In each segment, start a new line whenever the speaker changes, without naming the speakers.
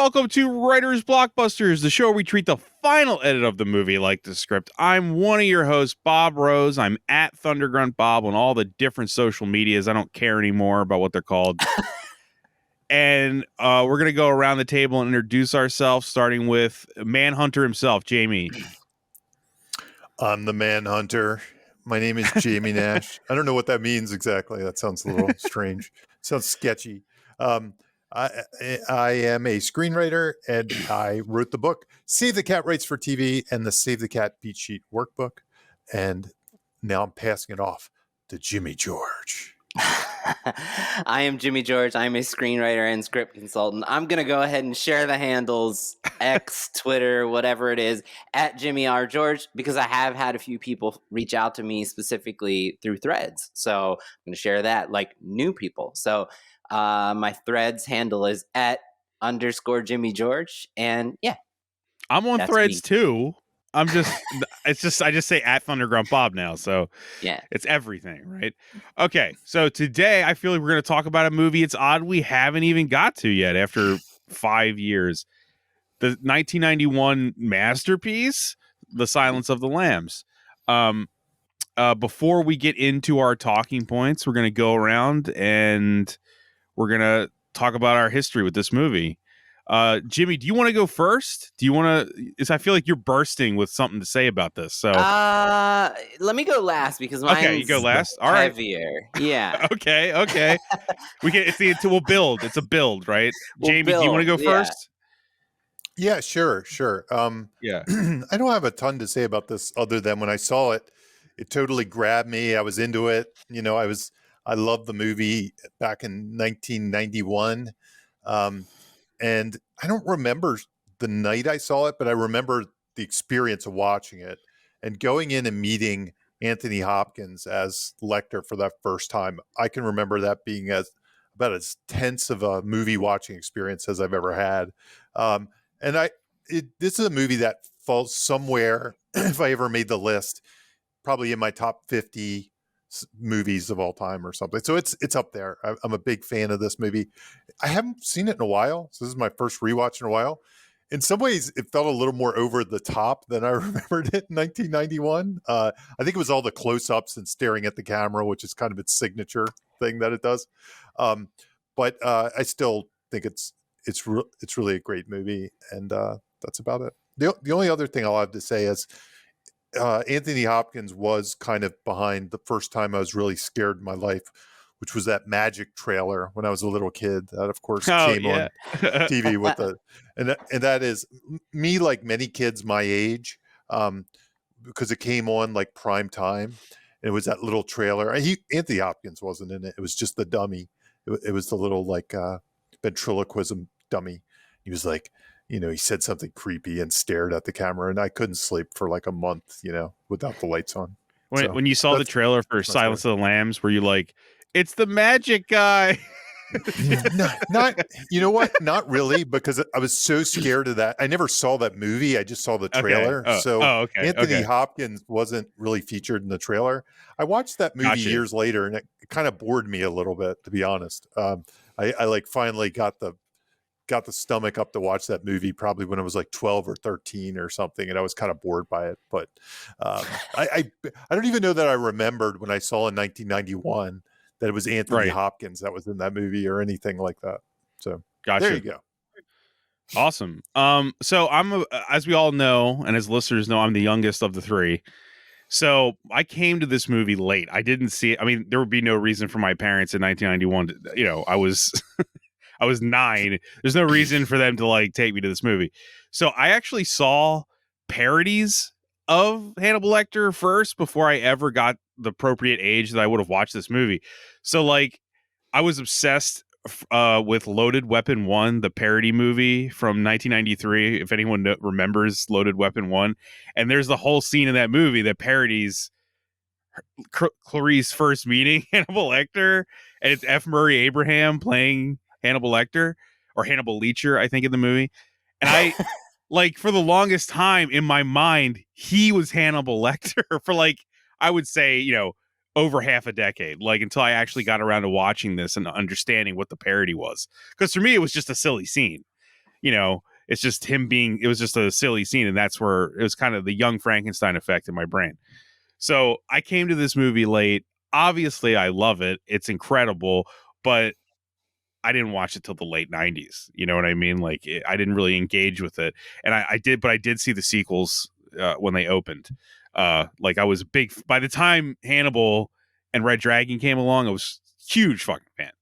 welcome to Writers Blockbusters, the show where we treat the final edit of the movie like the script. I'm one of your hosts, Bob Rose. I'm at Thundergrunt Bob on all the different social medias. I don't care anymore about what they're called. And we're going to go around the table and introduce ourselves, starting with Manhunter himself, Jamie.
I'm the Manhunter. My name is Jamie Nash. I don't know what that means exactly. That sounds a little strange. Sounds sketchy. I am a screenwriter, and I wrote the book Save the Cat Writes for TV and the Save the Cat Beat Sheet Workbook. And now I'm passing it off to Jimmy George.
I am Jimmy George. I'm a screenwriter and script consultant. I'm going to go ahead and share the handles, X, Twitter, whatever it is, at Jimmy R. George, because I have had a few people reach out to me specifically through Threads. So I'm going to share that, like new people. So my Threads handle is at _ Jimmy George. And yeah.
I'm on Threads too. I just say at Thundergrunt Bob now, so
yeah,
it's everything, right? Okay, so today I feel like we're going to talk about a movie. It's odd we haven't even got to yet after 5 years. The 1991 masterpiece, The Silence of the Lambs. Before we get into our talking points, we're going to go around and we're going to talk about our history with this movie. Jimmy, do you want to go first? Do you want to? I feel like you're bursting with something to say about this. So,
let me go last because mine's
okay, you go last. All right,
heavier. Yeah.
okay. We can. We'll build. It's a build, right? Jamie, do you want to go first?
Yeah, sure.
Yeah.
I don't have a ton to say about this other than when I saw it, it totally grabbed me. I was into it. You know, I loved the movie back in 1991. And I don't remember the night I saw it, but I remember the experience of watching it and going in and meeting Anthony Hopkins as Lecter for that first time. I can remember that being about as tense of a movie watching experience as I've ever had. This is a movie that falls somewhere, if I ever made the list, probably in my top 50 movies of all time or something. So it's up there. I'm a big fan of this movie. I haven't seen it in a while. So this is my first rewatch in a while. In some ways, it felt a little more over the top than I remembered it in 1991. I think it was all the close-ups and staring at the camera, which is kind of its signature thing that it does. But I still think it's really a great movie, and that's about it. The only other thing I'll have to say is Anthony Hopkins was kind of behind the first time I was really scared in my life, which was that Magic trailer when I was a little kid. That, of course, came on TV with and that is me, like many kids my age, because it came on like prime time. And it was that little trailer. Anthony Hopkins wasn't in it. It was just the dummy. It was the little like ventriloquism dummy. He was like, you know, he said something creepy and stared at the camera, and I couldn't sleep for like a month, you know, without the lights on.
When you saw the trailer for Silence of the Lambs, were you like, it's the magic guy?
Not, you know what? Not really, because I was so scared of that. I never saw that movie. I just saw the trailer. Okay. Anthony Hopkins wasn't really featured in the trailer. I watched that movie years later, and it kind of bored me a little bit, to be honest. I like finally got the stomach up to watch that movie probably when I was like 12 or 13 or something, and I was kind of bored by it. But I don't even know that I remembered when I saw in 1991 that it was Anthony Hopkins that was in that movie or anything like that. So there you go.
Awesome. So I'm, as we all know, and as listeners know, I'm the youngest of the three. So I came to this movie late. I didn't see it. I mean, there would be no reason for my parents in 1991 to, you know, I was 9. There's no reason for them to like take me to this movie. So I actually saw parodies of Hannibal Lecter first before I ever got the appropriate age that I would have watched this movie. So like I was obsessed with Loaded Weapon 1, the parody movie from 1993. If anyone remembers Loaded Weapon 1, and there's the whole scene in that movie that parodies Clarice's first meeting Hannibal Lecter, and it's F. Murray Abraham playing Hannibal Lecter, or Hannibal Leacher, I think, in the movie. And I like for the longest time in my mind, he was Hannibal Lecter for like, I would say, you know, over half a decade, like until I actually got around to watching this and understanding what the parody was. Because for me, it was just a silly scene. it's just him being, it was just a silly scene. And that's where it was kind of the young Frankenstein effect in my brain. So I came to this movie late. Obviously, I love it. It's incredible, but I didn't watch it till the late 90s. You know what I mean? Like, I didn't really engage with it. And I did, but I did see the sequels when they opened. Like, I was big, by the time Hannibal and Red Dragon came along, I was huge fucking fan,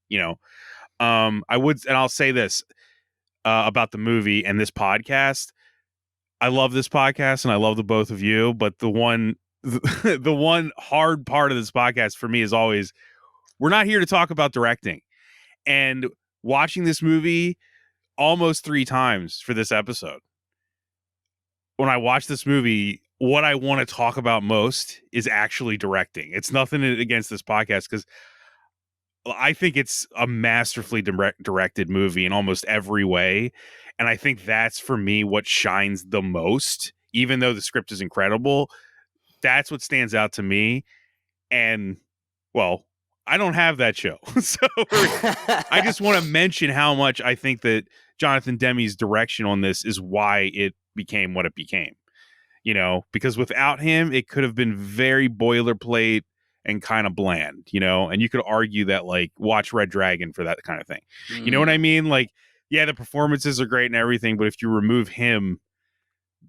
I would, and I'll say this about the movie and this podcast. I love this podcast and I love the both of you, but the one the one hard part of this podcast for me is always, we're not here to talk about directing. And watching this movie almost 3 times for this episode, when I watch this movie, what I want to talk about most is actually directing. It's nothing against this podcast, because I think it's a masterfully directed movie in almost every way. And I think that's, for me, what shines the most. Even though the script is incredible, that's what stands out to me. And, well, I don't have that show. So I just want to mention how much I think that Jonathan Demme's direction on this is why it became what it became. Because without him, it could have been very boilerplate and kind of bland, and you could argue that, like, watch Red Dragon for that kind of thing. You know what I mean? Like, yeah, the performances are great and everything, but if you remove him,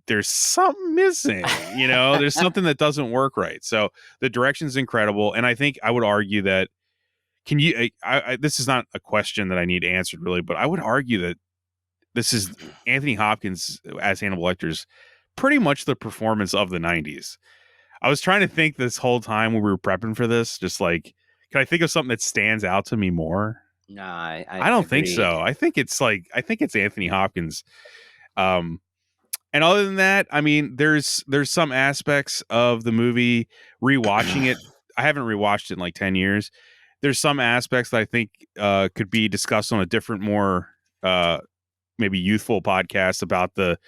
there's something missing, there's something that doesn't work right. So the direction's incredible. And I think I would argue that, this is not a question that I need answered really, but I would argue that this is Anthony Hopkins as Hannibal Lecter's pretty much the performance of the 90s. I was trying to think this whole time when we were prepping for this, just like, can I think of something that stands out to me more?
No,
I don't think so. I think it's Anthony Hopkins. And other than that, I mean, there's some aspects of the movie, rewatching it. I haven't rewatched it in like 10 years. There's some aspects that I think could be discussed on a different, more maybe youthful podcast about the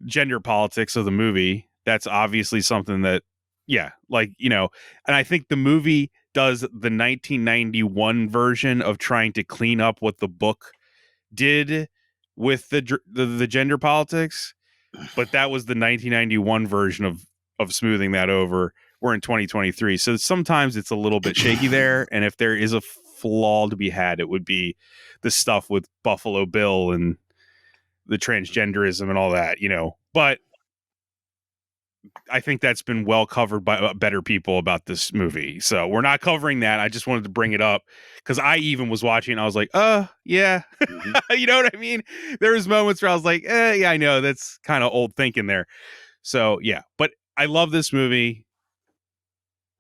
gender politics of the movie. That's obviously something that, and I think the movie does the 1991 version of trying to clean up what the book did with the gender politics, but that was the 1991 version of smoothing that over. We're in 2023, so sometimes it's a little bit shaky there, and if there is a flaw to be had, it would be the stuff with Buffalo Bill and the transgenderism and all that, but I think that's been well covered by better people about this movie. So we're not covering that. I just wanted to bring it up because I even was watching and I was like, yeah. You know what I mean? There was moments where I was like, yeah, I know that's kind of old thinking there. So yeah, but I love this movie.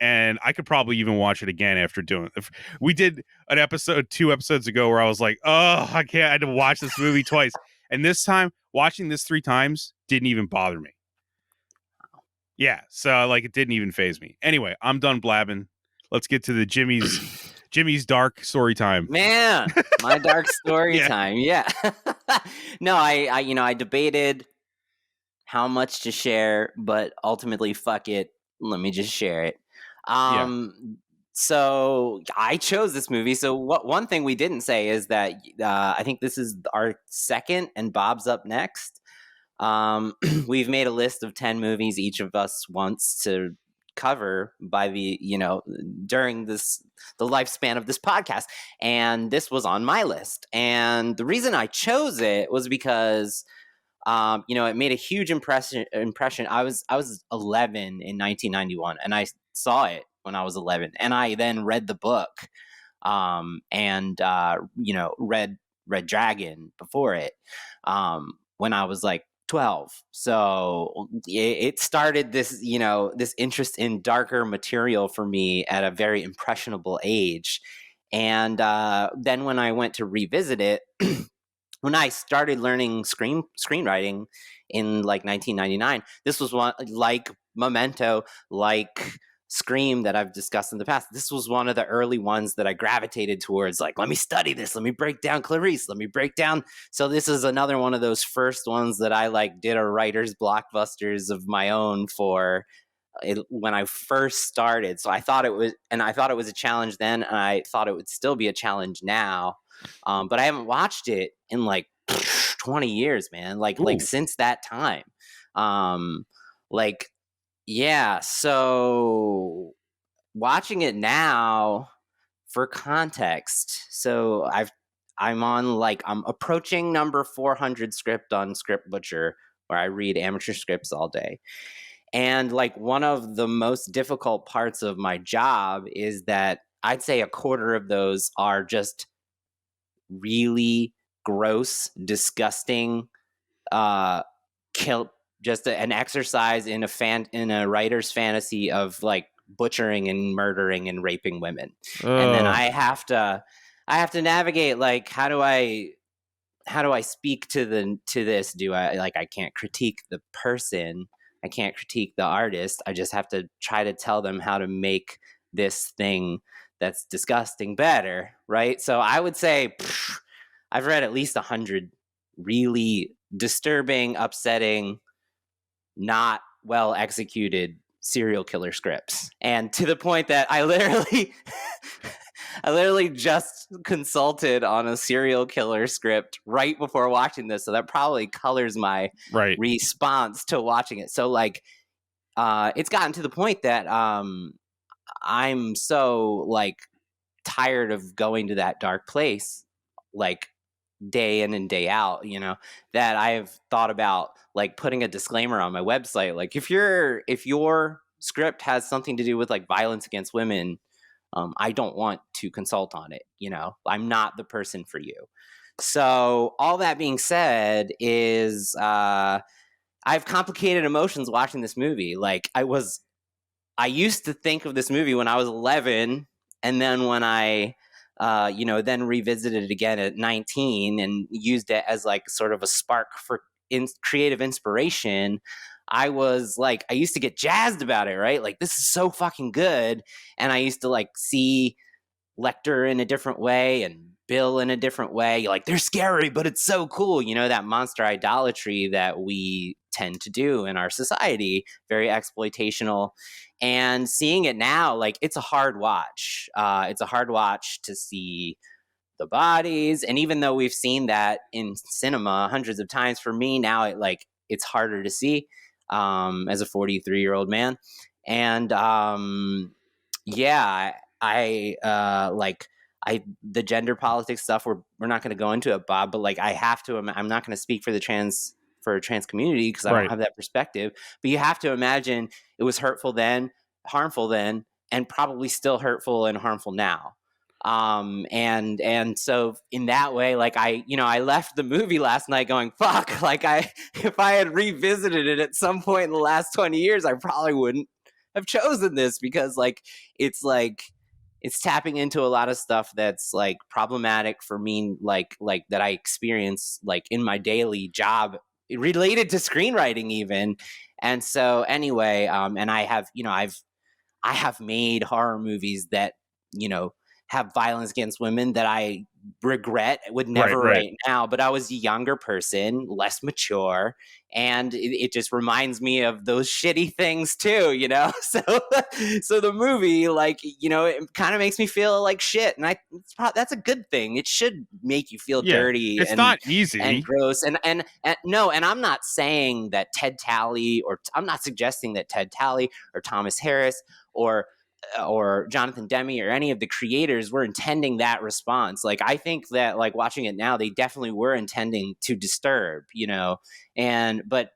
And I could probably even watch it again after doing it. We did an episode 2 episodes ago where I was like, I can't, I had to watch this movie twice. And this time, watching this 3 times didn't even bother me. Yeah, so like it didn't even faze me. Anyway, I'm done blabbing. Let's get to the Jimmy's dark story time.
Man, my dark story
Yeah.
time. Yeah. No, I debated how much to share, but ultimately, fuck it. Let me just share it. So I chose this movie. So one thing we didn't say is that I think this is our second, and Bob's up next. We've made a list of 10 movies each of us wants to cover by during the lifespan of this podcast, and this was on my list. And the reason I chose it was because it made a huge impression. I was 11 in 1991, and I saw it when I was 11, and I then read the book, and read Red Dragon before it, when I was like 12. So it started this, this interest in darker material for me at a very impressionable age. And then when I went to revisit it, when I started learning screenwriting in like 1999, this was one, like Memento, like Scream that I've discussed in the past. This was one of the early ones that I gravitated towards, like, let me study this, let me break down Clarice, let me break down. So this is another one of those first ones that I like did a writer's blockbusters of my own for it when I first started. So I thought it was a challenge then, and I thought it would still be a challenge now. But I haven't watched it in like 20 years, man. Like
Ooh.
since that time. Like, yeah. So watching it now, for context, so I'm approaching number 400 script on Script Butcher, where I read amateur scripts all day. And like one of the most difficult parts of my job is that I'd say a quarter of those are just really gross, disgusting, an exercise in a writer's fantasy of like butchering and murdering and raping women. And then I have to navigate, like, how do I speak to this? Do I can't critique the person, I can't critique the artist, I just have to try to tell them how to make this thing that's disgusting better, right? So I would say I've read at least 100 really disturbing, upsetting, not well executed serial killer scripts, and to the point that I literally just consulted on a serial killer script right before watching this, so that probably colors my response to watching it. So like it's gotten to the point that I'm so like tired of going to that dark place, like day in and day out, that I've thought about like putting a disclaimer on my website, like if your script has something to do with like violence against women, I don't want to consult on it. I'm not the person for you. So all that being said is I have complicated emotions watching this movie. Like I used to think of this movie when I was 11, and then when I then revisited it again at 19 and used it as like sort of a spark for creative inspiration, I used to get jazzed about it, right? Like, this is so fucking good. And I used to like see Lecter in a different way and Bill in a different way. Like, they're scary, but it's so cool. That monster idolatry that we tend to do in our society, very exploitational. And seeing it now, like, it's a hard watch. It's a hard watch to see the bodies. And even though we've seen that in cinema hundreds of times, for me now, it's harder to see as a 43-year-old man. And the gender politics stuff, we're not going to go into it, Bob, but like I have to, I'm not going to speak for the trans community because I don't have that perspective, but you have to imagine it was hurtful then, harmful then, and probably still hurtful and harmful now. And so in that way, like I left the movie last night going, fuck, like if I had revisited it at some point in the last 20 years, I probably wouldn't have chosen this, because it's tapping into a lot of stuff that's like problematic for me, like that I experience like in my daily job related to screenwriting even. And so anyway, and I have made horror movies that, have violence against women that I regret, would never right now, but I was a younger person, less mature, and it just reminds me of those shitty things too, so the movie, like, it kind of makes me feel like shit, and that's a good thing. It should make you feel dirty.
It's not easy
and gross, and no, and I'm not saying that Ted Talley, or I'm not suggesting that Ted Talley or Thomas Harris or Jonathan Demme or any of the creators were intending that response. Like, I think that, like, watching it now, they definitely were intending to disturb, but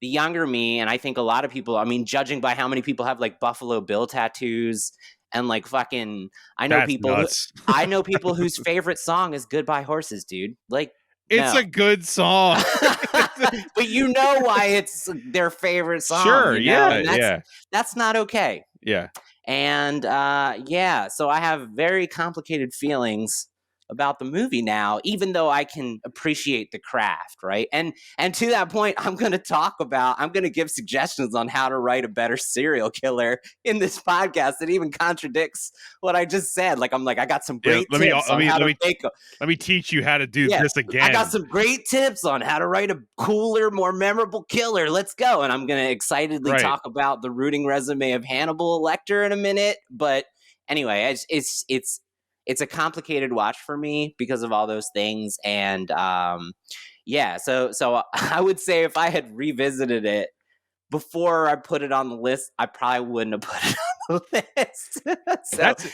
the younger me, and I think a lot of people, I mean, judging by how many people have like Buffalo Bill tattoos and like fucking, I know people whose favorite song is Goodbye Horses, dude. Like,
it's a good song.
But you know why it's their favorite song.
Sure,
that's not okay.
Yeah.
And so I have very complicated feelings about the movie now, even though I can appreciate the craft, right? And to that point, I'm going to give suggestions on how to write a better serial killer in this podcast that even contradicts what I just said. Like, I got some great tips on how to make them.
Let me teach you how to do this again.
I got some great tips on how to write a cooler, more memorable killer. Let's go. And I'm going to excitedly talk about the rooting resume of Hannibal Lecter in a minute. But anyway, it's a complicated watch for me because of all those things. And so I would say if I had revisited it before I put it on the list, I probably wouldn't have put it on the list. So that's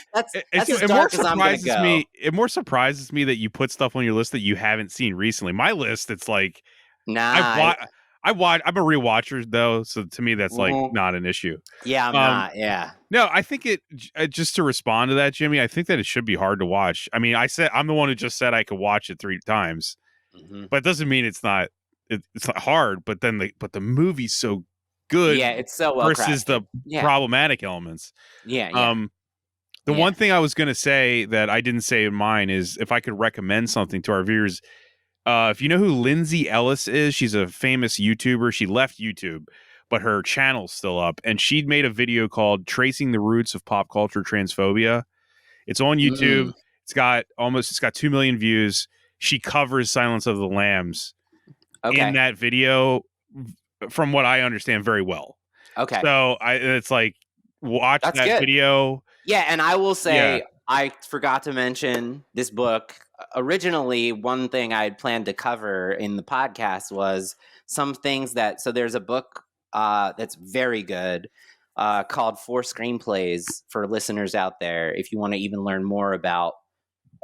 as dark as I'm gonna go.
It more surprises me that you put stuff on your list that you haven't seen recently. My list, it's like
Nah.
I'm a rewatcher though, so to me that's like not an issue.
Yeah, I'm not. Yeah.
No, I think just to respond to that, Jimmy, I think that it should be hard to watch. I mean, I'm the one who just said I could watch it 3 times, but it doesn't mean it's not hard. But then the movie's so good,
yeah, it's so well
versus the problematic elements.
Yeah.
The one thing I was going to say that I didn't say in mine is if I could recommend something to our viewers. If you know who Lindsay Ellis is, she's a famous YouTuber. She left YouTube, but her channel's still up. And she'd made a video called Tracing the Roots of Pop Culture Transphobia. It's on YouTube. It's got 2 million views. She covers Silence of the Lambs in that video, from what I understand, very well.
Okay.
So it's like, watch that video.
Yeah, and I will say, I forgot to mention this book. Originally, one thing I had planned to cover in the podcast was some things so there's a book that's very good called 4 Screenplays for listeners out there. If you want to even learn more about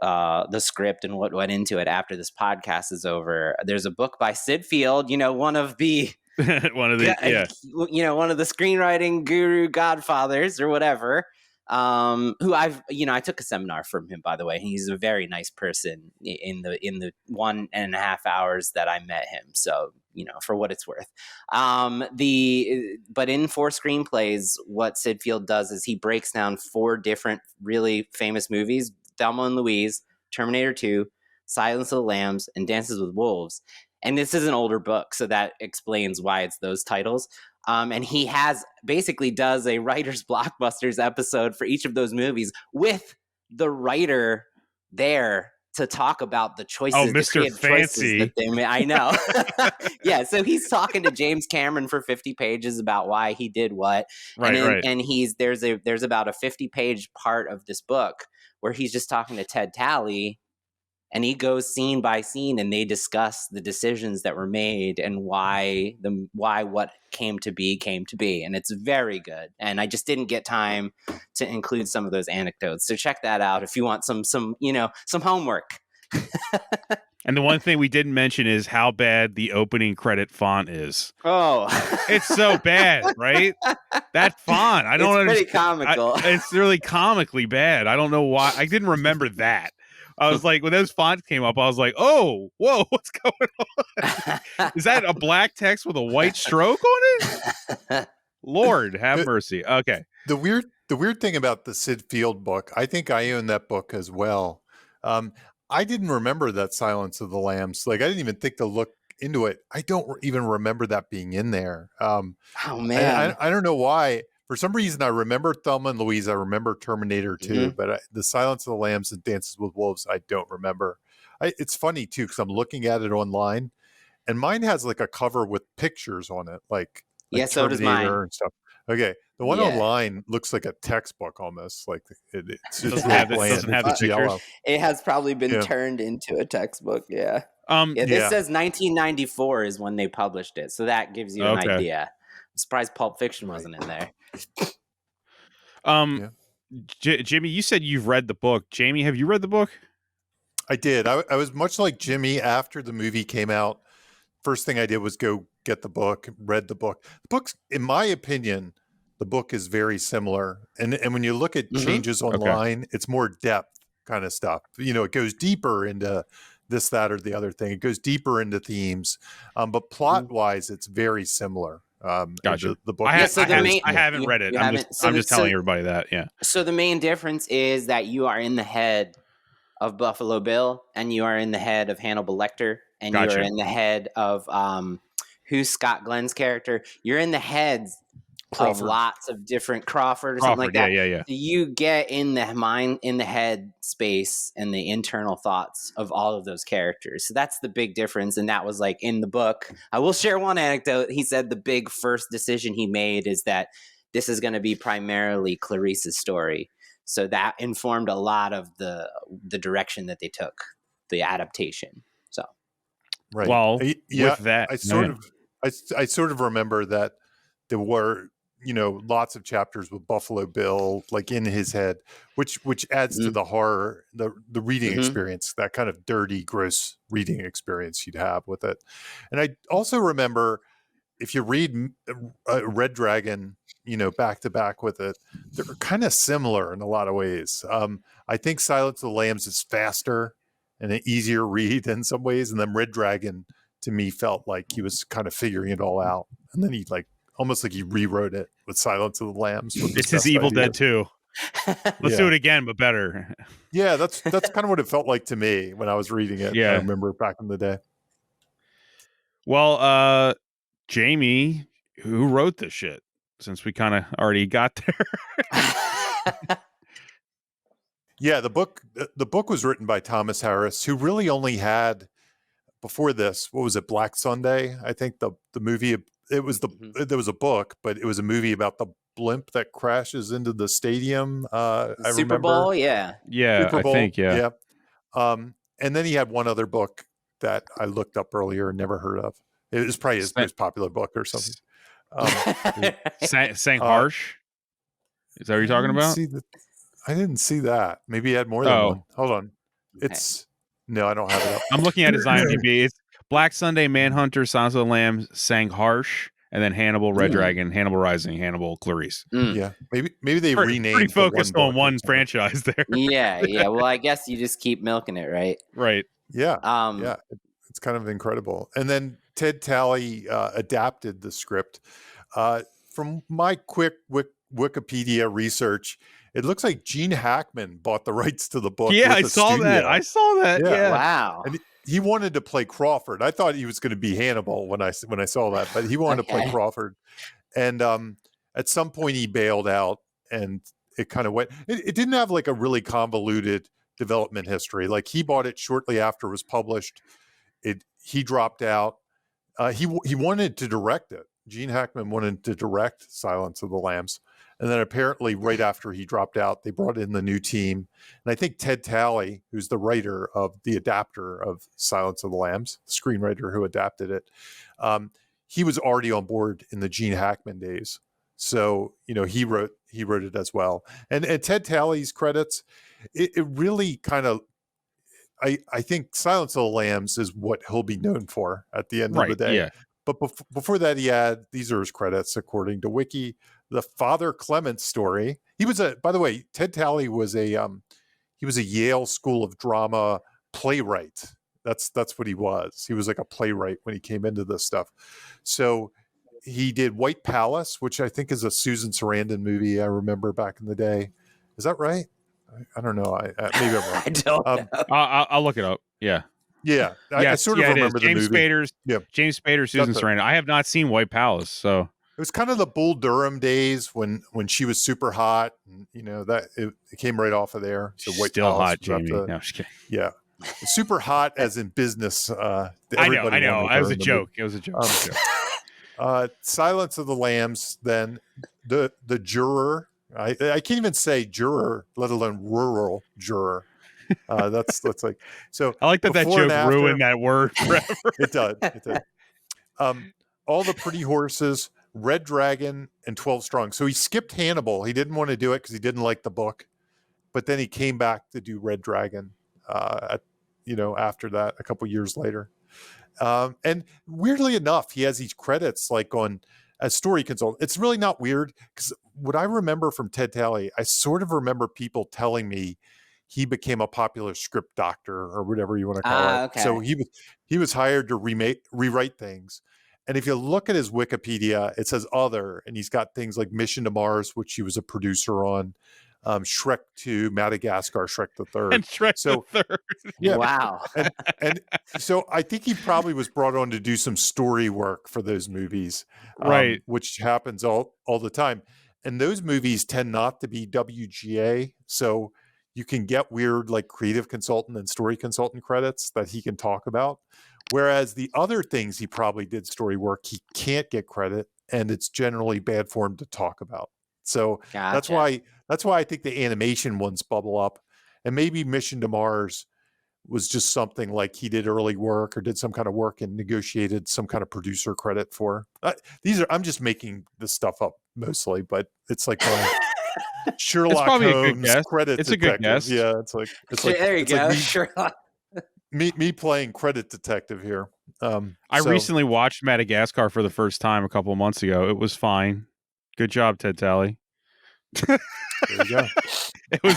the script and what went into it after this podcast is over, there's a book by Sid Field, one of the one of the screenwriting guru godfathers or whatever. Who I took a seminar from him, by the way. He's a very nice person in the 1.5 hours that I met him. So, for what it's worth. But in 4 Screenplays, what Sid Field does is he breaks down 4 different really famous movies: Thelma and Louise, Terminator 2, Silence of the Lambs, and Dances with Wolves. And this is an older book, so that explains why it's those titles. And he does a writer's blockbusters episode for each of those movies with the writer there to talk about the choices.
Oh, Mr. Fancy.
That they made. I know. Yeah. So he's talking to James Cameron for 50 pages about why he did what.
Right.
And there's about a 50-page part of this book where he's just talking to Ted Talley. And he goes scene by scene, and they discuss the decisions that were made and why what came to be, and it's very good. And I just didn't get time to include some of those anecdotes, so check that out if you want some homework.
And the one thing we didn't mention is how bad the opening credit font is.
Oh,
it's so bad, right? That font, I don't understand.
It's pretty comical.
It's really comically bad. I don't know why. I didn't remember that. I was like, when those fonts came up, I was like, oh, whoa, what's going on? Is that a black text with a white stroke on it? Lord, have mercy. Okay.
The weird thing about the Sid Field book, I think I own that book as well. I didn't remember that Silence of the Lambs. Like, I didn't even think to look into it. I don't even remember that being in there.
Oh, man.
I don't know why. For some reason, I remember Thelma and Louise. I remember Terminator 2, but the Silence of the Lambs and Dances with Wolves, I don't remember. It's funny, too, because I'm looking at it online, and mine has like a cover with pictures on it, like
so does mine.
And stuff. Okay, the one online looks like a textbook almost. Like it's just
doesn't have the pictures.
Yellow.
It has probably been turned into a textbook. Yeah. This says 1994 is when they published it, so that gives you an idea. I'm surprised Pulp Fiction wasn't in there.
Jimmy, you said you've read the book. Jamie, have you read the book?
I did. I was much like Jimmy after the movie came out. First thing I did was go get the book, read the book. The book's, in my opinion, the book is very similar. And when you look at changes online, it's more depth kind of stuff. It goes deeper into this, that, or the other thing. It goes deeper into themes. But plot-wise, it's very similar.
Gotcha.
The book.
I haven't read it. I'm just telling everybody that. Yeah.
So the main difference is that you are in the head of Buffalo Bill, and you are in the head of Hannibal Lecter, and you are in the head of who's Scott Glenn's character. You're in the heads of lots of different Crawford or something like that.
Yeah.
So you get in the mind, in the head space, and the internal thoughts of all of those characters. So that's the big difference. And that was like in the book. I will share one anecdote. He said the big first decision he made is that this is going to be primarily Clarice's story. So that informed a lot of the direction that they took the adaptation. So
Right.
Well,
Yeah,
with that,
I sort of remember that there were, lots of chapters with Buffalo Bill like in his head, which adds to the horror, the reading experience, that kind of dirty, gross reading experience you'd have with it. And I also remember, if you read Red Dragon, back to back with it, they're kind of similar in a lot of ways. I think Silence of the Lambs is faster and an easier read in some ways, and then Red Dragon to me felt like he was kind of figuring it all out, and then he almost like he rewrote it with Silence of the Lambs. With
it's his Evil Dead 2. Let's do it again, but better.
Yeah, that's kind of what it felt like to me when I was reading it.
Yeah.
I remember back in the day.
Well, Jamie, who wrote this shit? Since we kind of already got there.
Yeah, the book was written by Thomas Harris, who really only had, before this, what was it, Black Sunday? I think the movie, it was there was a book, but it was a movie about the blimp that crashes into the stadium. I
Super
remember.
Bowl, yeah.
Super Bowl,
I think, yeah.
And then he had one other book that I looked up earlier and never heard of. It was probably his most popular book or something.
Sang Harsh? Is that what you're talking about?
I didn't see that. Maybe he had more than one. Hold on. No, I don't have it up.
I'm looking at his IMDb. It's Black Sunday, Manhunter, Silence of the Lambs, Sang Harsh, and then Hannibal, Red Dragon, Hannibal Rising, Hannibal, Clarice.
Yeah, maybe they renamed.
Pretty focused on one franchise there.
Yeah. Well, I guess you just keep milking it, right?
Right.
Yeah. Yeah. It's kind of incredible. And then Ted Talley adapted the script. From my quick Wikipedia research, it looks like Gene Hackman bought the rights to the book.
Yeah, I saw that. Yeah.
Wow.
And he wanted to play Crawford. I thought he was going to be Hannibal when I saw that, but he wanted to play Crawford. And at some point he bailed out, and it kind of went. It didn't have like a really convoluted development history. Like, he bought it shortly after it was published. He dropped out. He wanted to direct it. Gene Hackman wanted to direct Silence of the Lambs. And then apparently right after he dropped out, they brought in the new team. And I think Ted Talley, who's the writer of the adapter of Silence of the Lambs, the screenwriter who adapted it, he was already on board in the Gene Hackman days. So, he wrote it as well. And Ted Talley's credits, it really kind of, I think Silence of the Lambs is what he'll be known for at the end of the day.
Yeah.
But before that, he had, these are his credits according to Wiki, the Father Clement story. He was by the way, Ted Talley was he was a Yale School of Drama playwright. That's what he was. He was like a playwright when he came into this stuff. So he did White Palace, which I think is a Susan Sarandon movie. I remember back in the day. Is that right? I don't know. Maybe I'm wrong.
I don't know.
I'll look it up. Yeah.
Yeah, I sort of remember the movie.
James Spader, Susan Sarandon. I have not seen White Palace, so
it was kind of the Bull Durham days when she was super hot, and that it came right off of there. So White
still
Palace
hot, Jamie. No, I'm just kidding.
Yeah, super hot as in business.
I know. It was a joke. It was a joke.
Silence of the Lambs. Then the juror. I can't even say juror, let alone rural juror. That's like, so
I like that joke ruined that word forever.
It did. All the Pretty Horses, Red Dragon, and 12 Strong. So he skipped Hannibal. He didn't want to do it because he didn't like the book, but then he came back to do Red Dragon after that a couple years later. And weirdly enough, he has these credits like on as story consultant. It's really not weird, because what I remember from Ted Talley, I sort of remember people telling me he became a popular script doctor or whatever you want to call it.
Okay.
So he was hired to rewrite things. And if you look at his Wikipedia, it says other, and he's got things like Mission to Mars, which he was a producer on, Shrek 2, Madagascar, Shrek the Third.
And Shrek the Third.
Yeah.
Wow.
And so I think he probably was brought on to do some story work for those movies,
right?
Which happens all the time. And those movies tend not to be WGA. So you can get weird like creative consultant and story consultant credits that he can talk about. Whereas the other things he probably did story work, he can't get credit, and it's generally bad for him to talk about. So that's
Gotcha.
why I think the animation ones bubble up, and maybe Mission to Mars was just something like he did early work or did some kind of work and negotiated some kind of producer credit for. I'm just making this stuff up mostly, but it's like my
It's
Sherlock
probably a good
Holmes
guess.
credit
It's a good
detective.
guess.
Yeah, it's
There you go.
like
Sherlock.
me playing credit detective here.
I
So
recently watched Madagascar for the first time a couple of months ago. It was fine. Good job, Ted Talley.
there you go.
It was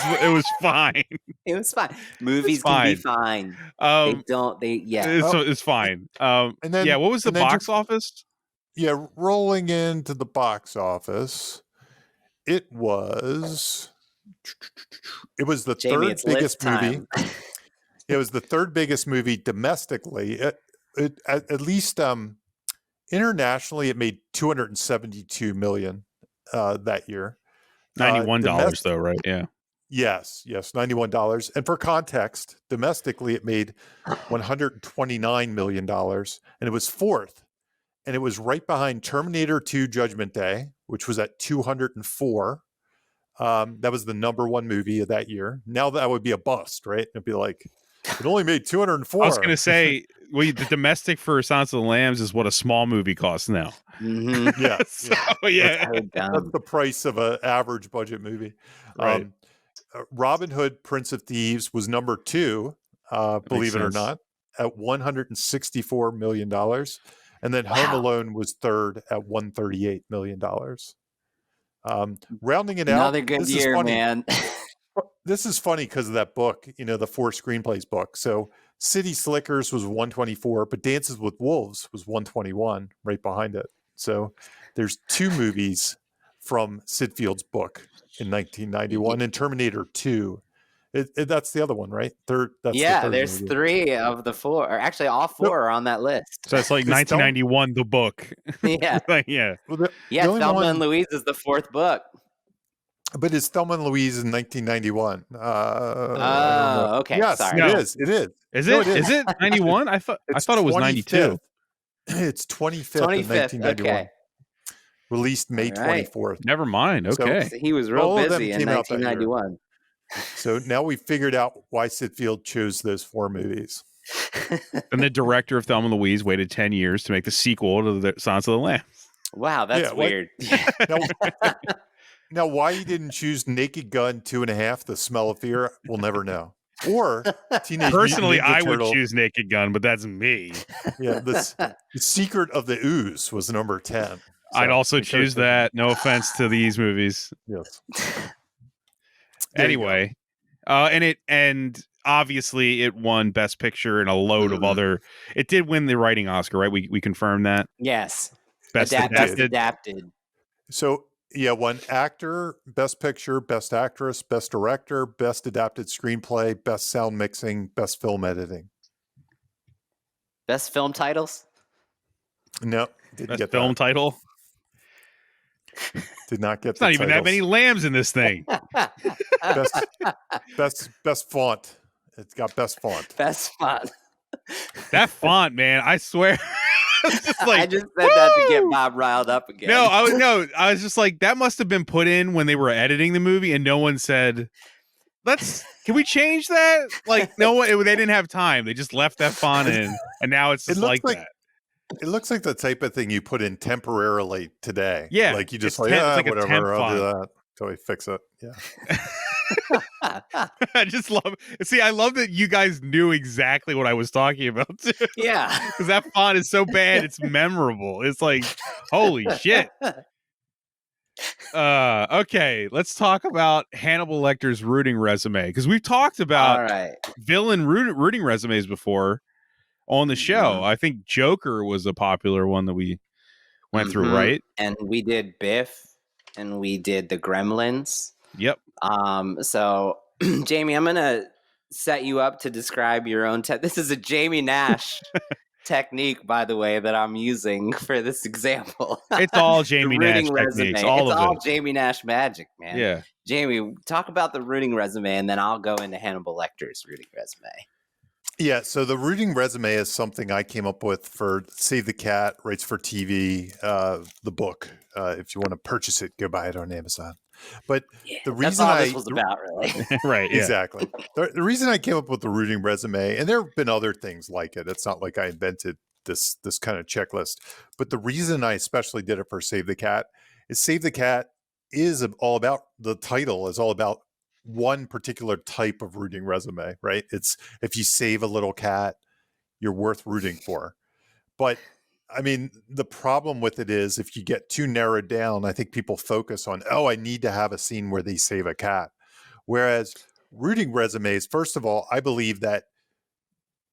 fine.
It was fine.
It's
Movies can be
fine.
fine. Yeah.
It's fine.
And
Yeah.
then
What was the box
just
office?
rolling into the box office, it was the
Jamie,
third
it's
biggest
list
movie.
time.
It was the third biggest movie domestically. At least internationally, it made $272 million that year.
$91 though, right? Yeah.
Yes, $91. And for context, domestically, it made $129 million, and it was fourth. And it was right behind Terminator 2 Judgment Day, which was at 204. That was the number one movie of that year. Now that would be a bust, right? It'd be like, it only made 204.
I was going to say, the domestic for Silence of the Lambs is what a small movie costs now.
Mm-hmm.
Yeah.
Yeah.
That's the price of an average budget movie.
Right.
Robin Hood, Prince of Thieves was number 2, believe it or not, at $164 million. And then Home Alone was third at $138 million. Rounding it out,
Another good year, man.
This is funny because of that book, the 4 screenplays book. So City Slickers was 124, but Dances with Wolves was 121 right behind it. So there's 2 movies from Sid Field's book in 1991 and Terminator 2. That's the other one, right? That's the third
there's
movie.
3 of the 4, or actually all 4 are on that list.
So it's like 1991, the book.
Yeah.
Yeah.
Well,
Thelma and Louise is the 4th book.
But it's Thelma and Louise in 1991.
Oh, okay.
Yes,
sorry.
it is. It is.
Is
No,
it? Is it 91? I thought it was 92.
It's 25th,
25th.
in 1991.
Okay.
Released May 24th.
Never mind. Okay.
So he was real busy in
came out that year.
1991.
So now we figured out why Sid Field chose those 4 movies.
And the director of Thelma and Louise waited 10 years to make the sequel to the Silence of the Lambs.
Wow, that's weird.
Now, why he didn't choose Naked Gun 2.5, The Smell of Fear, we'll never know. Or Teenage
Personally,
Mutant Ninja
I would
Turtle.
choose Naked Gun, but that's me.
Yeah, The Secret of the Ooze was number 10. So
I'd also choose that. No offense to these movies.
Yes.
Anyway, and obviously it won Best Picture and a load of other. It did win the writing Oscar, right? We confirmed that.
Yes.
Best
adapted.
So won actor, Best Picture, Best Actress, Best Director, Best Adapted Screenplay, Best Sound Mixing, Best Film Editing.
Best film titles?
No, didn't get
film
that.
title.
Did not get.
It's not even that many lambs in this thing.
best font. It's got best font.
Best font.
That font, man! I swear.
I just said that to get Bob riled up again.
I was just like, that must have been put in when they were editing the movie, and no one said, can we change that? Like, no one. They didn't have time. They just left that font in, and now it's just like that.
It looks like the type of thing you put in temporarily today.
Yeah,
like you just
whatever.
I'll do that until we fix it. Yeah.
I just love. See, I love that you guys knew exactly what I was talking about too.
Yeah,
because that font is so bad, it's memorable. It's like, holy shit. Okay, let's talk about Hannibal Lecter's rooting resume, because we've talked about villain rooting resumes before on the show. I think Joker was a popular one that we went through, right?
And we did Biff, and we did the Gremlins.
Yep.
So, Jamie, I'm gonna set you up to describe your own. This is a Jamie Nash technique, by the way, that I'm using for this example.
It's all Jamie Nash techniques.
It's all Jamie Nash magic, man.
Yeah.
Jamie, talk about the rooting resume, and then I'll go into Hannibal Lecter's rooting resume.
Yeah, so the rooting resume is something I came up with for Save the Cat, Writes for TV, the book. If you want to purchase it, go buy it on Amazon. But
Yeah,
the
that's
reason
all this was about, really.
Right. Yeah.
exactly, the reason I came up with the rooting resume, and there have been other things like it. It's not like I invented this kind of checklist. But the reason I especially did it for Save the Cat is Save the Cat is all about, the title is all about one particular type of rooting resume, right? It's if you save a little cat, you're worth rooting for. But I mean, the problem with it is if you get too narrowed down, I think people focus on, oh, I need to have a scene where they save a cat. Whereas rooting resumes, first of all, I believe that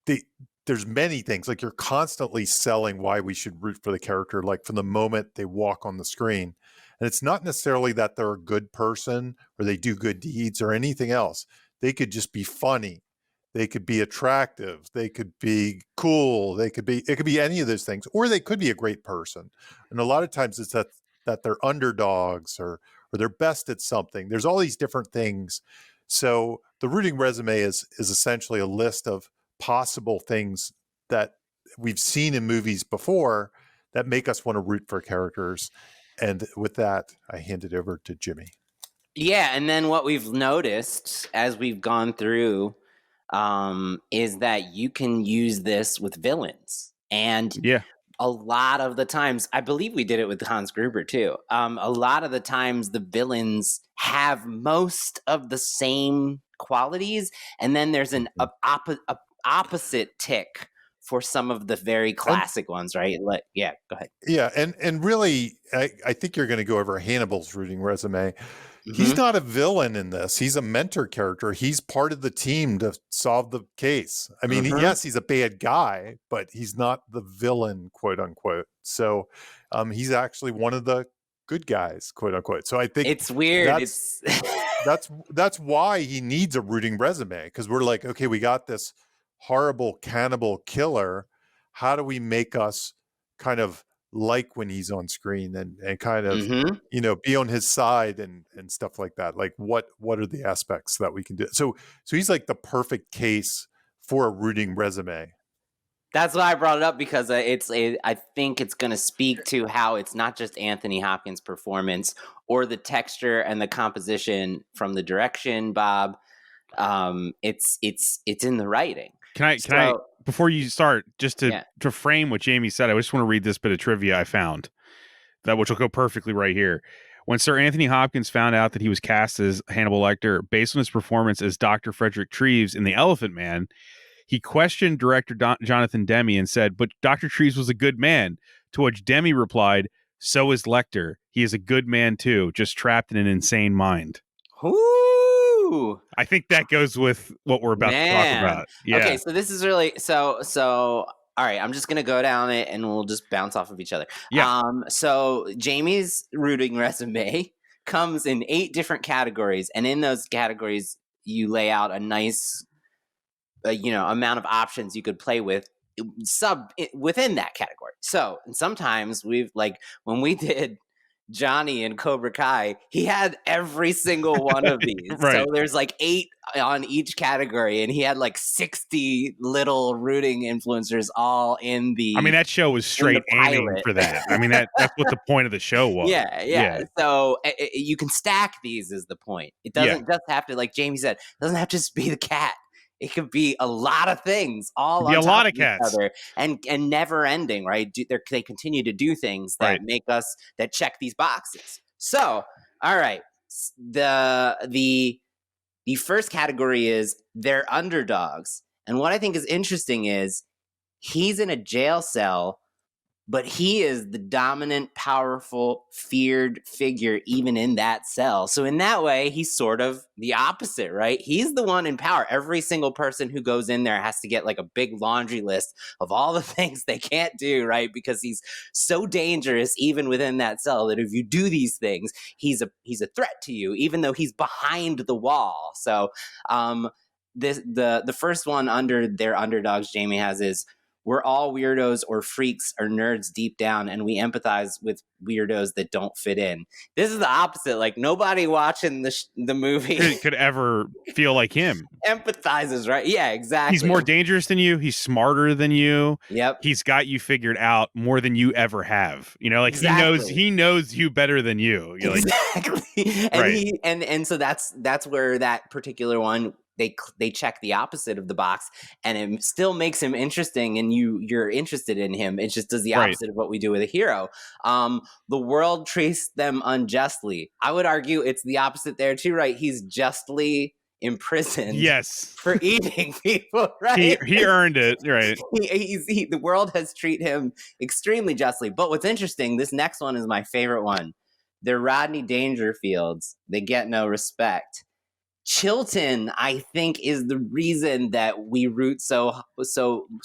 the there's many things, like you're constantly selling why we should root for the character, like from the moment they walk on the screen. And it's not necessarily that they're a good person or they do good deeds or anything else. They could just be funny. They could be attractive. They could be cool. It could be any of those things, or they could be a great person. And a lot of times it's that they're underdogs or they're best at something. There's all these different things. So the rooting resume is essentially a list of possible things that we've seen in movies before that make us want to root for characters. And with that, I hand it over to Jimmy.
Yeah, and then what we've noticed as we've gone through is that you can use this with villains. And
Yeah.
a lot of the times, I believe we did it with Hans Gruber too. A lot of the times, the villains have most of the same qualities, and then there's an opposite tick for some of the very
And
classic ones, right? Yeah, go ahead.
yeah, and really, I think you're going to go over Hannibal's rooting resume. He's
Mm-hmm.
not a villain in this. He's a mentor character. He's part of the team to solve the case. I mean,
Mm-hmm.
yes, he's a bad guy, but he's not the villain, quote unquote. So he's actually one of the good guys, quote unquote. So I think
It's weird.
that's
It's
that's why he needs a rooting resume, because we're like, okay, we got this horrible cannibal killer. How do we make us kind of like when he's on screen and kind of,
mm-hmm.
be on his side and stuff like that? Like what are the aspects that we can do? So he's like the perfect case for a rooting resume.
That's why I brought it up, because I think it's going to speak to how it's not just Anthony Hopkins' performance or the texture and the composition from the direction, Bob. It's in the writing.
Can I
So
before you start, just to
yeah.
frame what Jamie said, I just want to read this bit of trivia I found, that which will go perfectly right here. When Sir Anthony Hopkins found out that he was cast as Hannibal Lecter based on his performance as Dr. Frederick Treves in The Elephant Man, he questioned director Jonathan Demme and said, "But Dr. Treves was a good man." To which Demme replied, "So is Lecter. He is a good man too, just trapped in an insane mind."
Whoo!
I think that goes with what we're about to talk
Man.
about.
Okay,
Yeah.
so this is really so all right, I'm just gonna go down it and we'll just bounce off of each other.
Yeah.
So Jamie's rooting resume comes in 8 different categories, and in those categories you lay out a nice amount of options you could play with within that category. So, and sometimes we've, like when we did Johnny and Cobra Kai, he had every single one of these. So
Right.
there's like 8 on each category, and he had like 60 little rooting influencers all in
I mean,
the
that show was straight aiming
pilot.
for that. I mean, that's what the point of the show was.
Yeah.
Yeah.
So you can stack these, is the point. It
Yeah.
doesn't just have to, like Jamie said, it doesn't have to just be the cat. It could be a lot of things all
Could be
on
a
top
lot
of
of
each
cats.
other, and never ending, right? They continue to do things that
Right.
make us, that check these boxes. So, all right, the first category is they're underdogs, and what I think is interesting is he's in a jail cell, but he is the dominant, powerful, feared figure even in that cell. So in that way, he's sort of the opposite, right? He's the one in power. Every single person who goes in there has to get like a big laundry list of all the things they can't do, right? Because he's so dangerous even within that cell that if you do these things, he's a threat to you, even though he's behind the wall. So the first one under their underdogs Jamie has is We're all weirdos or freaks or nerds deep down, and we empathize with weirdos that don't fit in. This is the opposite. Like, nobody watching the movie
Could ever feel like him.
empathizes, right? Yeah, exactly.
He's more dangerous than you. He's smarter than you.
Yep.
He's got you figured out more than you ever have. You know, like
Exactly.
he knows you better than you. You're like,
exactly. And
Right.
and so that's where that particular one, they check the opposite of the box, and it still makes him interesting, and you're interested in him. It just does the
Right.
opposite of what we do with a hero. The world treats them unjustly. I would argue it's the opposite there too, right? He's justly imprisoned
yes,
for eating people, right?
he earned it, right?
The world has treated him extremely justly. But what's interesting, this next one is my favorite one. They're Rodney Dangerfields. They get no respect. Chilton, I think, is the reason that we root so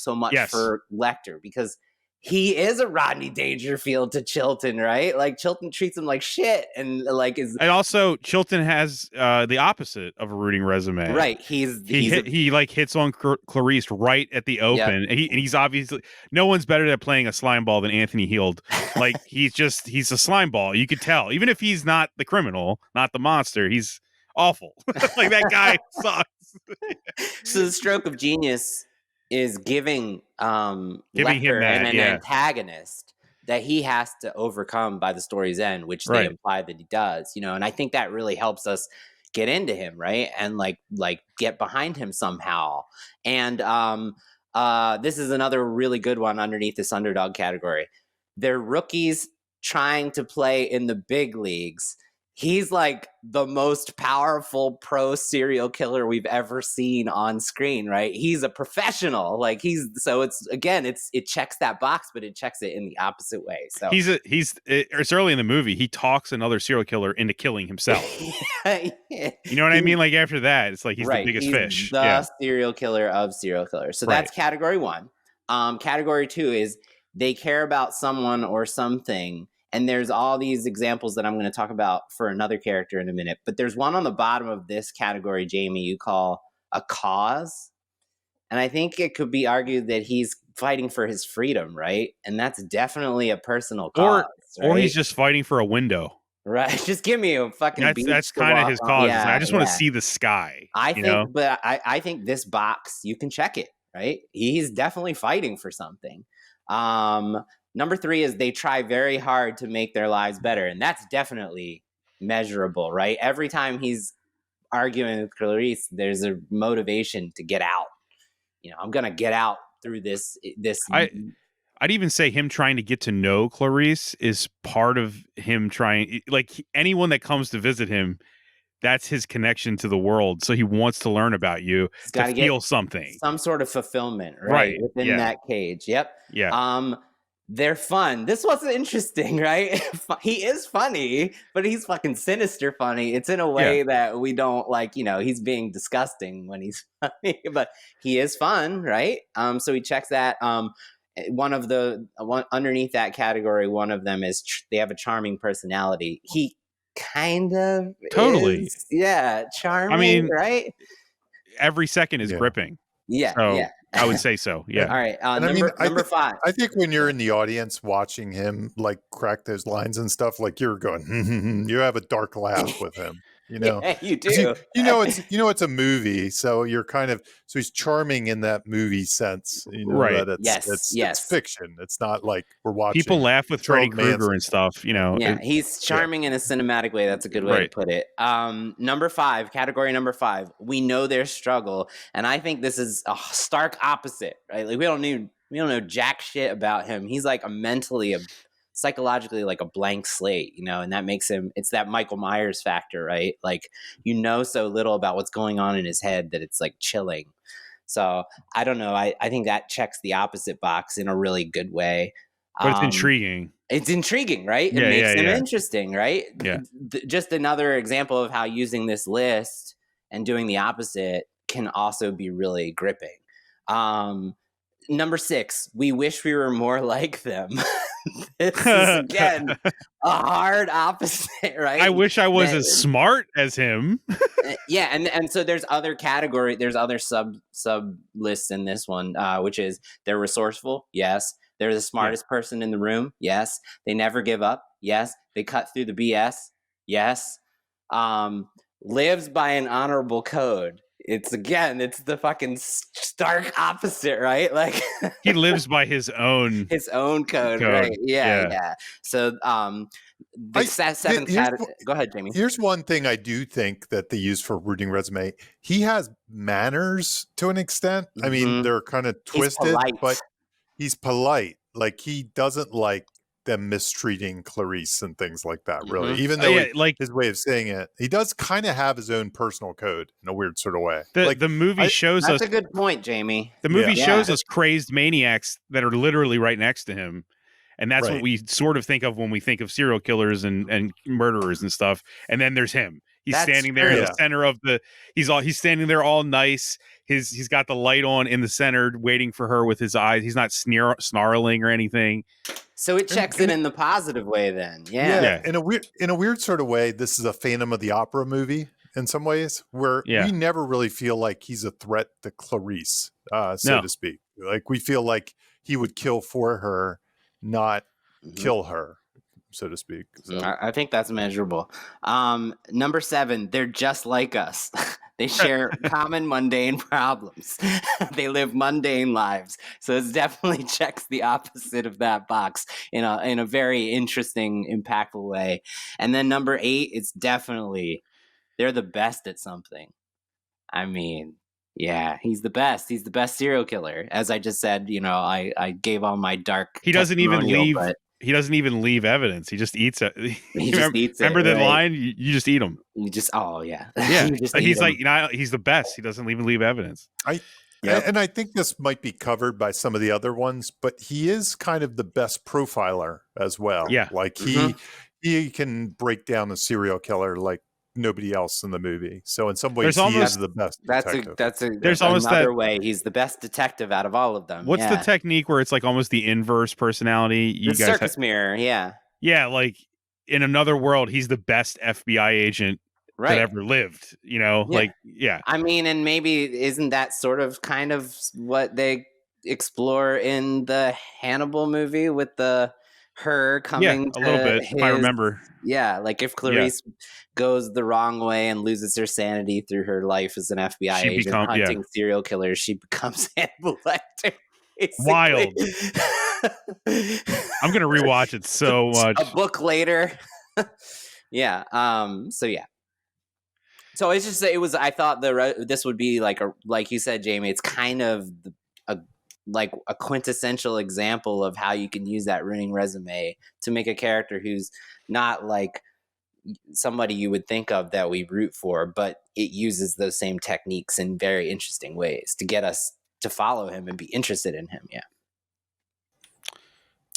much
Yes.
for Lecter, because he is a Rodney Dangerfield to Chilton, right? Like, Chilton treats him like shit, and like is
And also Chilton has the opposite of a rooting resume.
right.
He like hits on Clarice right at the open. And he's obviously, no one's better at playing a slime ball than Anthony Heald. Like, he's a slime ball. You could tell, even if he's not the criminal, not the monster, he's awful. Like, that guy sucks.
So the stroke of genius is giving
Giving him
Lecter
that,
an antagonist that he has to overcome by the story's end, which they imply that he does, you know. And I think that really helps us get into him, right? And like get behind him somehow. And this is another really good one underneath this underdog category. They're rookies trying to play in the big leagues. He's like the most powerful pro serial killer we've ever seen on screen, right? He's a professional. Like, it checks that box, but it checks it in the opposite way. So
it's early in the movie. He talks another serial killer into killing himself.
yeah.
You know what I mean? Like, after that, it's like he's the biggest fish.
The serial killer of serial killers. So that's category one. Category two is they care about someone or something. And there's all these examples that I'm going to talk about for another character in a minute. But there's one on the bottom of this category, Jamie, you call a cause. And I think it could be argued that he's fighting for his freedom, right? And that's definitely a personal cause.
Or he's just fighting for a window.
Right. Just give me a fucking beach.
That's kind of his cause.
Yeah,
I just want to see the sky.
I think this box, you can check it, right? He's definitely fighting for something. Number three is they try very hard to make their lives better. And that's definitely measurable, right? Every time he's arguing with Clarice, there's a motivation to get out. You know, I'm going to get out through this.
I'd even say him trying to get to know Clarice is part of him trying, like, anyone that comes to visit him, that's his connection to the world. So he wants to learn about you, to feel something.
Some sort of fulfillment, right? Within that cage. Yep.
Yeah.
They're fun. This was interesting, right? He is funny, but he's fucking sinister funny. It's in a way that we don't like, you know, he's being disgusting when he's funny, but he is fun, right? So he checks that. One underneath that category, one of them is they have a charming personality. He kind of is, charming. I mean, right?
Every second is gripping.
Yeah,
so I would say so. Yeah.
All right. Number five.
I think when you're in the audience watching him like crack those lines and stuff, like you're going, you have a dark laugh with him. You know,
yeah, you do.
You know it's a movie, so you're kind of he's charming in that movie sense. You know, that it's fiction. It's not like we're watching.
People laugh with Freddy Krueger and stuff. You know,
he's charming in a cinematic way. That's a good way to put it. Number five, category number five. We know their struggle, and I think this is a stark opposite. Right? Like we don't know jack shit about him. He's like psychologically like a blank slate, you know, and that makes him, it's that Michael Myers factor, right? Like, you know, so little about what's going on in his head that it's like chilling. So I don't know. I think that checks the opposite box in a really good way.
But it's intriguing.
It's intriguing, right? It makes him interesting, right?
Yeah.
Just another example of how using this list and doing the opposite can also be really gripping. Number six, we wish we were more like them. This is again a hard opposite, right?
I wish I was
That-
as smart as him.
yeah, and so there's other there's other sub lists in this one, which is they're resourceful, yes. They're the smartest person in the room, yes. They never give up, yes. They cut through the BS, yes. Lives by an honorable code. It's the fucking stark opposite, right? Like
He lives by his own
code, right? Yeah. So, the seventh category. Go ahead, Jamie.
Here's one thing I do think that they use for rooting resume. He has manners to an extent. I mean, they're kind of twisted, but he's polite. Like, he doesn't like them mistreating Clarice and things like that, really. Even though his way of saying it, he does kind of have his own personal code in a weird sort of way.
The movie shows us...
That's a good point, Jamie.
The movie shows us crazed maniacs that are literally right next to him. And that's what we sort of think of when we think of serial killers and murderers and stuff. And then there's him. He's standing there in the center of the... He's standing there all nice. He's got the light on in the center, waiting for her with his eyes. He's not snarling or anything.
So it checks in the positive way, then. Yeah.
In a weird sort of way, this is a Phantom of the Opera movie in some ways, where we never really feel like he's a threat to Clarice, so to speak. Like, we feel like he would kill for her, not kill her, so to speak. So.
I think that's measurable. Number 7, they're just like us. They share common mundane problems. They live mundane lives. So it definitely checks the opposite of that box in a very interesting, impactful way. And then number 8, it's definitely they're the best at something. I mean, yeah, he's the best. He's the best serial killer. As I just said, I gave all my dark.
He doesn't even leave. He doesn't even leave evidence. He just eats it.
He just eats it.
Remember the line? You just eat them.
You just, yeah.
He's like, he's the best. He doesn't even leave evidence.
And I think this might be covered by some of the other ones, but he is kind of the best profiler as well.
Yeah.
Like he can break down a serial killer like nobody else in the movie. So in some ways, he is the best detective.
There's almost another way. He's the best detective out of all of them.
What's the technique where it's like almost the inverse personality?
The circus mirror,
yeah. Like in another world, he's the best FBI agent that ever lived. I mean, and maybe isn't that sort of kind of what they explore in the Hannibal movie with her coming a little bit, if I remember.
Yeah, like if Clarice goes the wrong way and loses her sanity through her life as an FBI agent hunting serial killers, she becomes Hannibal Lecter. Basically.
Wild. I'm gonna rewatch it so much.
A book later. Yeah. So it's just I thought this would be like you said, Jamie. It's kind of a quintessential example of how you can use that running resume to make a character who's not like somebody you would think of that we root for, but it uses those same techniques in very interesting ways to get us to follow him and be interested in him. Yeah.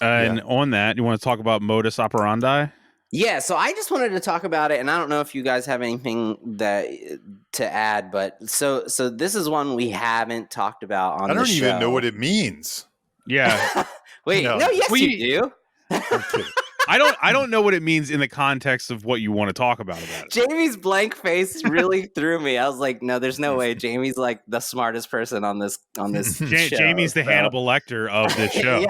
And on that, you want to talk about modus operandi?
Yeah, so I just wanted to talk about it, and I don't know if you guys have anything to add, but so this is one we haven't talked about on the show. I don't
even know what it means.
Yeah.
Wait, yes, you do.
I'm kidding.
I don't know what it means in the context of what you want to talk about it.
Jamie's blank face really threw me. I was like, no, there's no way. Jamie's like the smartest person on this show.
Jamie's the Hannibal Lecter of this show.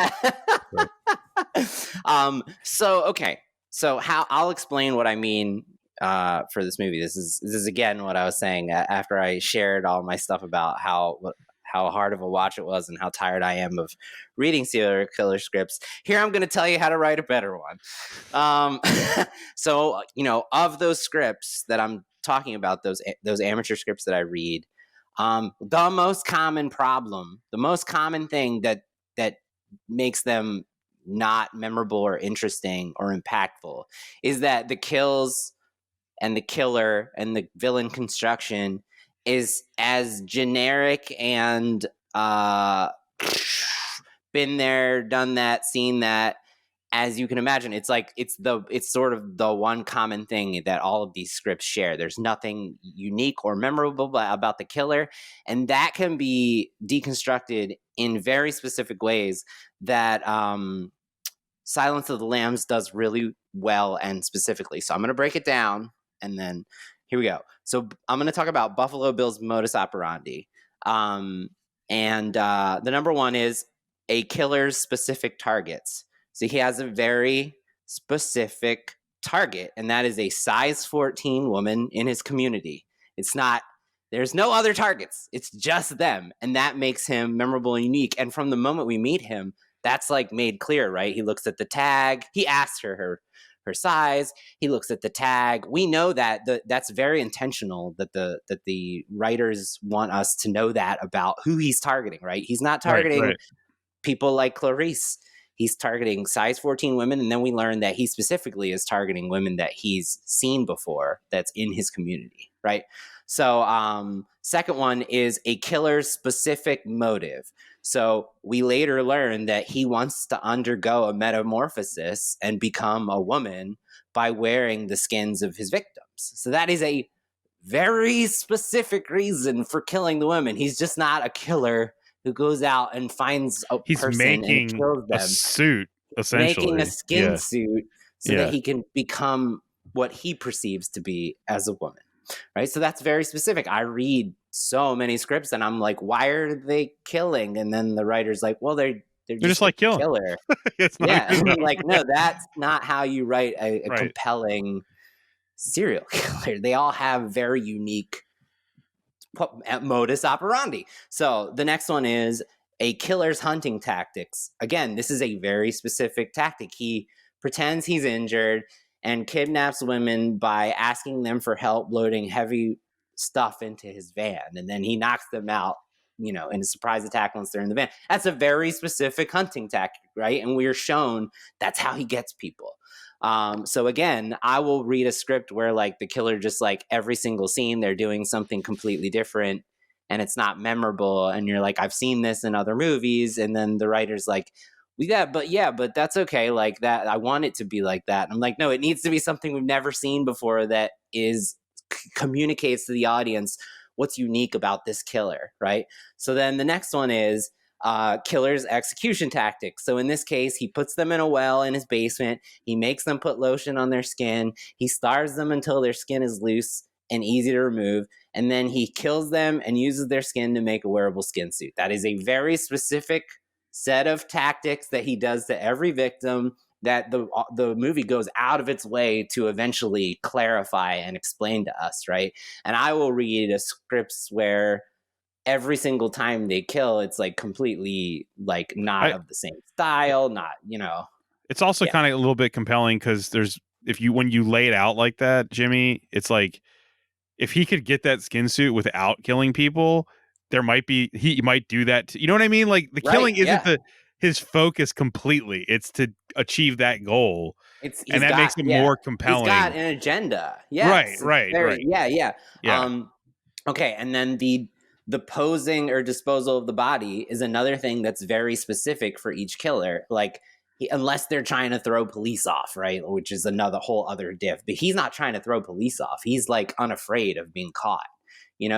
So how I'll explain what I mean for this movie. This is again what I was saying after I shared all my stuff about how hard of a watch it was and how tired I am of reading serial killer scripts. Here I'm going to tell you how to write a better one. So of those scripts that I'm talking about, those amateur scripts that I read, the most common problem, the most common thing that makes them not memorable or interesting or impactful is that the kills and the killer and the villain construction is as generic and been there, done that, seen that as you can imagine. It's like it's sort of the one common thing that all of these scripts share. There's nothing unique or memorable about the killer, and that can be deconstructed in very specific ways that Silence of the Lambs does really well and specifically. So I'm going to break it down, and then here we go. So I'm going to talk about Buffalo Bill's modus operandi. The number one is a killer's specific targets. So he has a very specific target, and that is a size 14 woman in his community. It's not, there's no other targets. It's just them. And that makes him memorable and unique. And from the moment we meet him, that's like made clear, right? He looks at the tag. He asks her size. He looks at the tag. We know that that's very intentional, that the writers want us to know that about who he's targeting, right? He's not targeting people like Clarice. He's targeting size 14 women, and then we learn that he specifically is targeting women that he's seen before that's in his community, right? So second one is a killer's specific motive. So we later learn that he wants to undergo a metamorphosis and become a woman by wearing the skins of his victims. So that is a very specific reason for killing the women. He's just not a killer who goes out and finds a person and kills them.
A suit, essentially.
Making a skin suit so that he can become what he perceives to be as a woman. Right. So that's very specific. I read so many scripts and I'm like, why are they killing? And then the writer's like, well, they're just like killing. Killer. And I'm like, no, that's not how you write a compelling serial killer. They all have very unique modus operandi. So the next one is a killer's hunting tactics. Again, this is a very specific tactic. He pretends he's injured and kidnaps women by asking them for help loading heavy stuff into his van. And then he knocks them out, in a surprise attack once they're in the van. That's a very specific hunting tactic, right? And we're shown that's how he gets people. So again, I will read a script where like the killer just like every single scene, they're doing something completely different and it's not memorable. And you're like, I've seen this in other movies. And then the writer's like, but that's okay. Like that, I want it to be like that. And I'm like, no, it needs to be something we've never seen before that communicates to the audience what's unique about this killer, right? So then the next one is killer's execution tactics. So in this case, he puts them in a well in his basement. He makes them put lotion on their skin. He stars them until their skin is loose and easy to remove. And then he kills them and uses their skin to make a wearable skin suit. That is a very specific set of tactics that he does to every victim that the movie goes out of its way to eventually clarify and explain to us, right? And I will read a scripts where every single time they kill, it's like completely like not of the same style, not,
It's also kind of a little bit compelling because when you lay it out like that, Jimmy, it's like if he could get that skin suit without killing people, he might do that. You know what I mean? Like the killing isn't his focus completely. It's to achieve that goal. And that makes it more compelling.
He's got an agenda. Yes.
Right.
Yeah. Okay. And then the posing or disposal of the body is another thing that's very specific for each killer. Like unless they're trying to throw police off, right? Which is another whole other diff. But he's not trying to throw police off. He's like unafraid of being caught.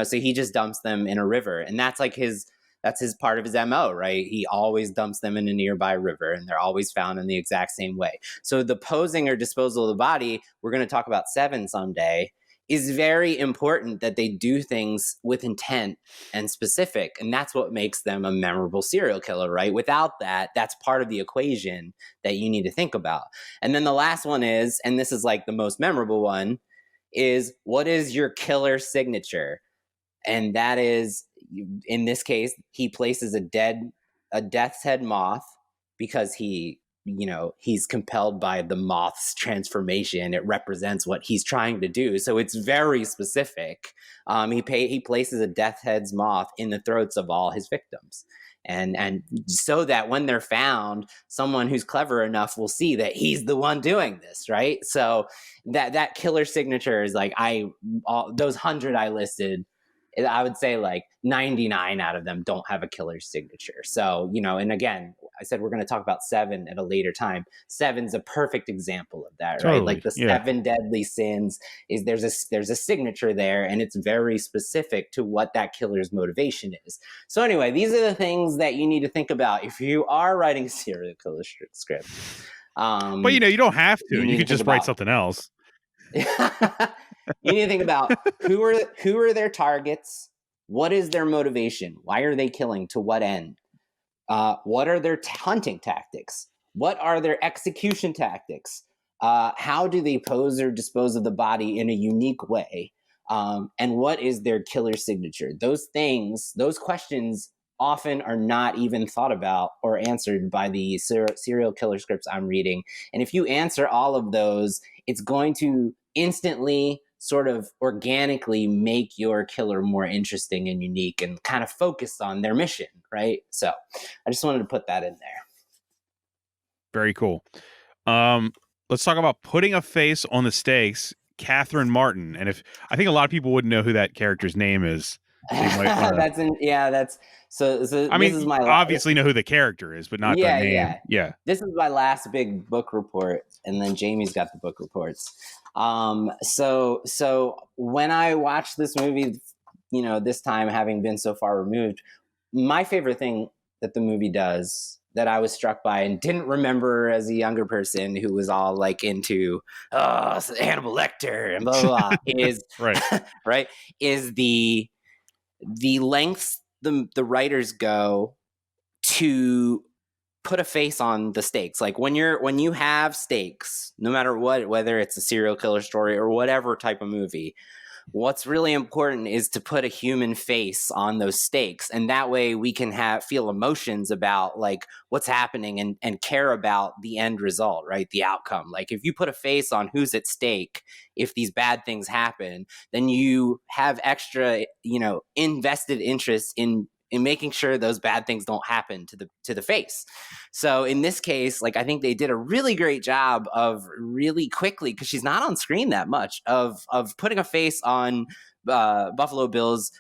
So he just dumps them in a river, and that's his part of his MO, right? He always dumps them in a nearby river, and they're always found in the exact same way. So the posing or disposal of the body, we're going to talk about Seven someday, is very important that they do things with intent and specific, and that's what makes them a memorable serial killer, right? Without that, that's part of the equation that you need to think about. And then the last one is, and this is like the most memorable one, is what is your killer signature? And that is, in this case, he places a death's head moth because he's compelled by the moth's transformation. It represents what he's trying to do. So it's very specific. He places a death's head's moth in the throats of all his victims. And so that when they're found, someone who's clever enough will see that he's the one doing this, right? So that killer signature is like, those 100 I listed, I would say like 99 out of them don't have a killer signature. So, and again, I said we're going to talk about Seven at a later time. Seven's a perfect example of that, right? Like the 7 deadly sins is there's a signature there, and it's very specific to what that killer's motivation is. So anyway, these are the things that you need to think about if you are writing a serial killer script.
But you don't have to.
You
You
need to
could
think
just write
about
something else.
you need to think about who are their targets, what is their motivation, why are they killing, to what end, what are their hunting tactics, what are their execution tactics, how do they pose or dispose of the body in a unique way, and what is their killer signature. Those questions often are not even thought about or answered by the serial killer scripts I'm reading. And if you answer all of those, it's going to instantly sort of organically make your killer more interesting and unique and kind of focused on their mission, right? So I just wanted to put that in there.
Very cool. Let's talk about putting a face on the stakes. Catherine Martin, and if I think a lot of people wouldn't know who that character's name is. So you might wanna,
That's so
I
this
mean,
is
you
my
obviously know who the character is, but not the name. Yeah.
This is my last big book report, and then Jamie's got the book reports. So when I watched this movie, this time having been so far removed, my favorite thing that the movie does that I was struck by and didn't remember as a younger person who was all like into Hannibal Lecter and blah blah blah is
Right.
right, is the lengths the writers go to put a face on the stakes. Like when you have stakes, no matter what, whether it's a serial killer story or whatever type of movie, what's really important is to put a human face on those stakes, and that way we can feel emotions about like what's happening and care about the end result, right? The outcome. Like if you put a face on who's at stake, if these bad things happen, then you have extra, invested interest in making sure those bad things don't happen to the face. So in this case, like I think they did a really great job of really quickly, because she's not on screen that much, of putting a face on Buffalo Bill's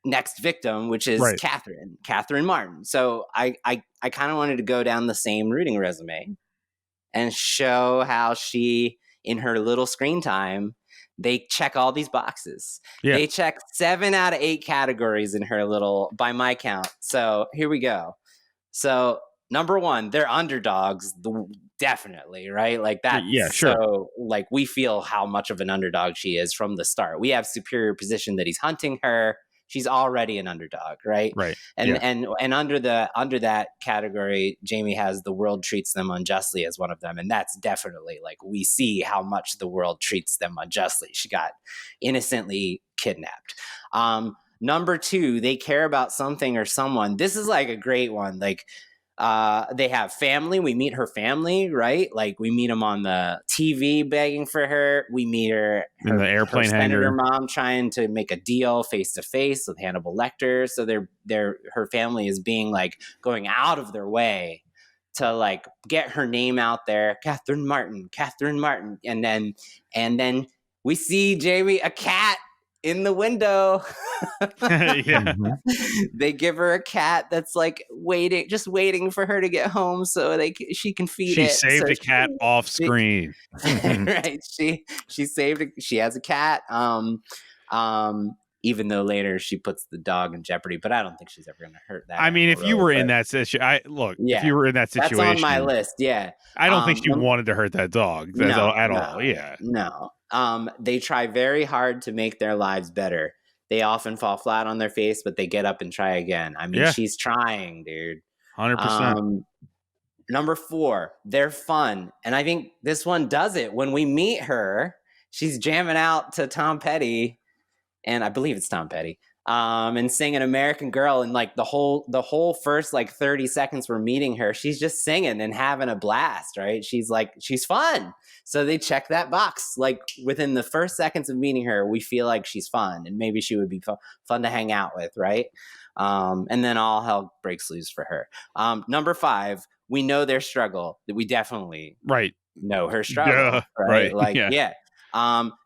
next victim, which is
Right.
Catherine Martin. So I kind of wanted to go down the same reading resume and show how she, in her little screen time, they check all these boxes.
Yeah.
They check 7 out of 8 categories in her little, by my count. So here we go. So number 1, they're underdogs, definitely, right? Like that.
Yeah, sure.
So like we feel how much of an underdog she is from the start. We have superior position that he's hunting her. She's already an underdog, right?
Right.
And
yeah.
and under that category, Jamie has the world treats them unjustly as one of them, and that's definitely like we see how much the world treats them unjustly. She got innocently kidnapped. Number 2, they care about something or someone. This is like a great one. Like they have family. We meet her family, right? Like we meet them on the TV begging for her. We meet her
in the airplane
her
hangar.
senator mom trying to make a deal face to face with Hannibal Lecter. So her family is being like going out of their way to like get her name out there. Catherine Martin. And then we see Jamie, a cat in the window.
Yeah.
They give her a cat that's like just waiting for her to get home so she can feed
She
it.
saved a cat off screen.
Right. She saved it. She has a cat. Even though later she puts the dog in jeopardy, but I don't think she's ever going to hurt that.
I mean, if you were in
that
situation,
yeah,
if you were in that situation,
that's on my list. Yeah.
I don't think she wanted to hurt that dog at all. Yeah.
No. They try very hard to make their lives better. They often fall flat on their face, but they get up and try again. I mean, she's trying, dude.
100%.
Number 4, they're fun. And I think this one does it. When we meet her, she's jamming out to Tom Petty, and I believe it's Tom Petty, and singing American Girl. And like the whole first like 30 seconds we're meeting her, she's just singing and having a blast, right? She's fun. So they check that box. Like within the first seconds of meeting her, we feel like she's fun and maybe she would be fun to hang out with, right? And then all hell breaks loose for her. Number 5, we know their struggle. We definitely know her struggle, right? Like, yeah.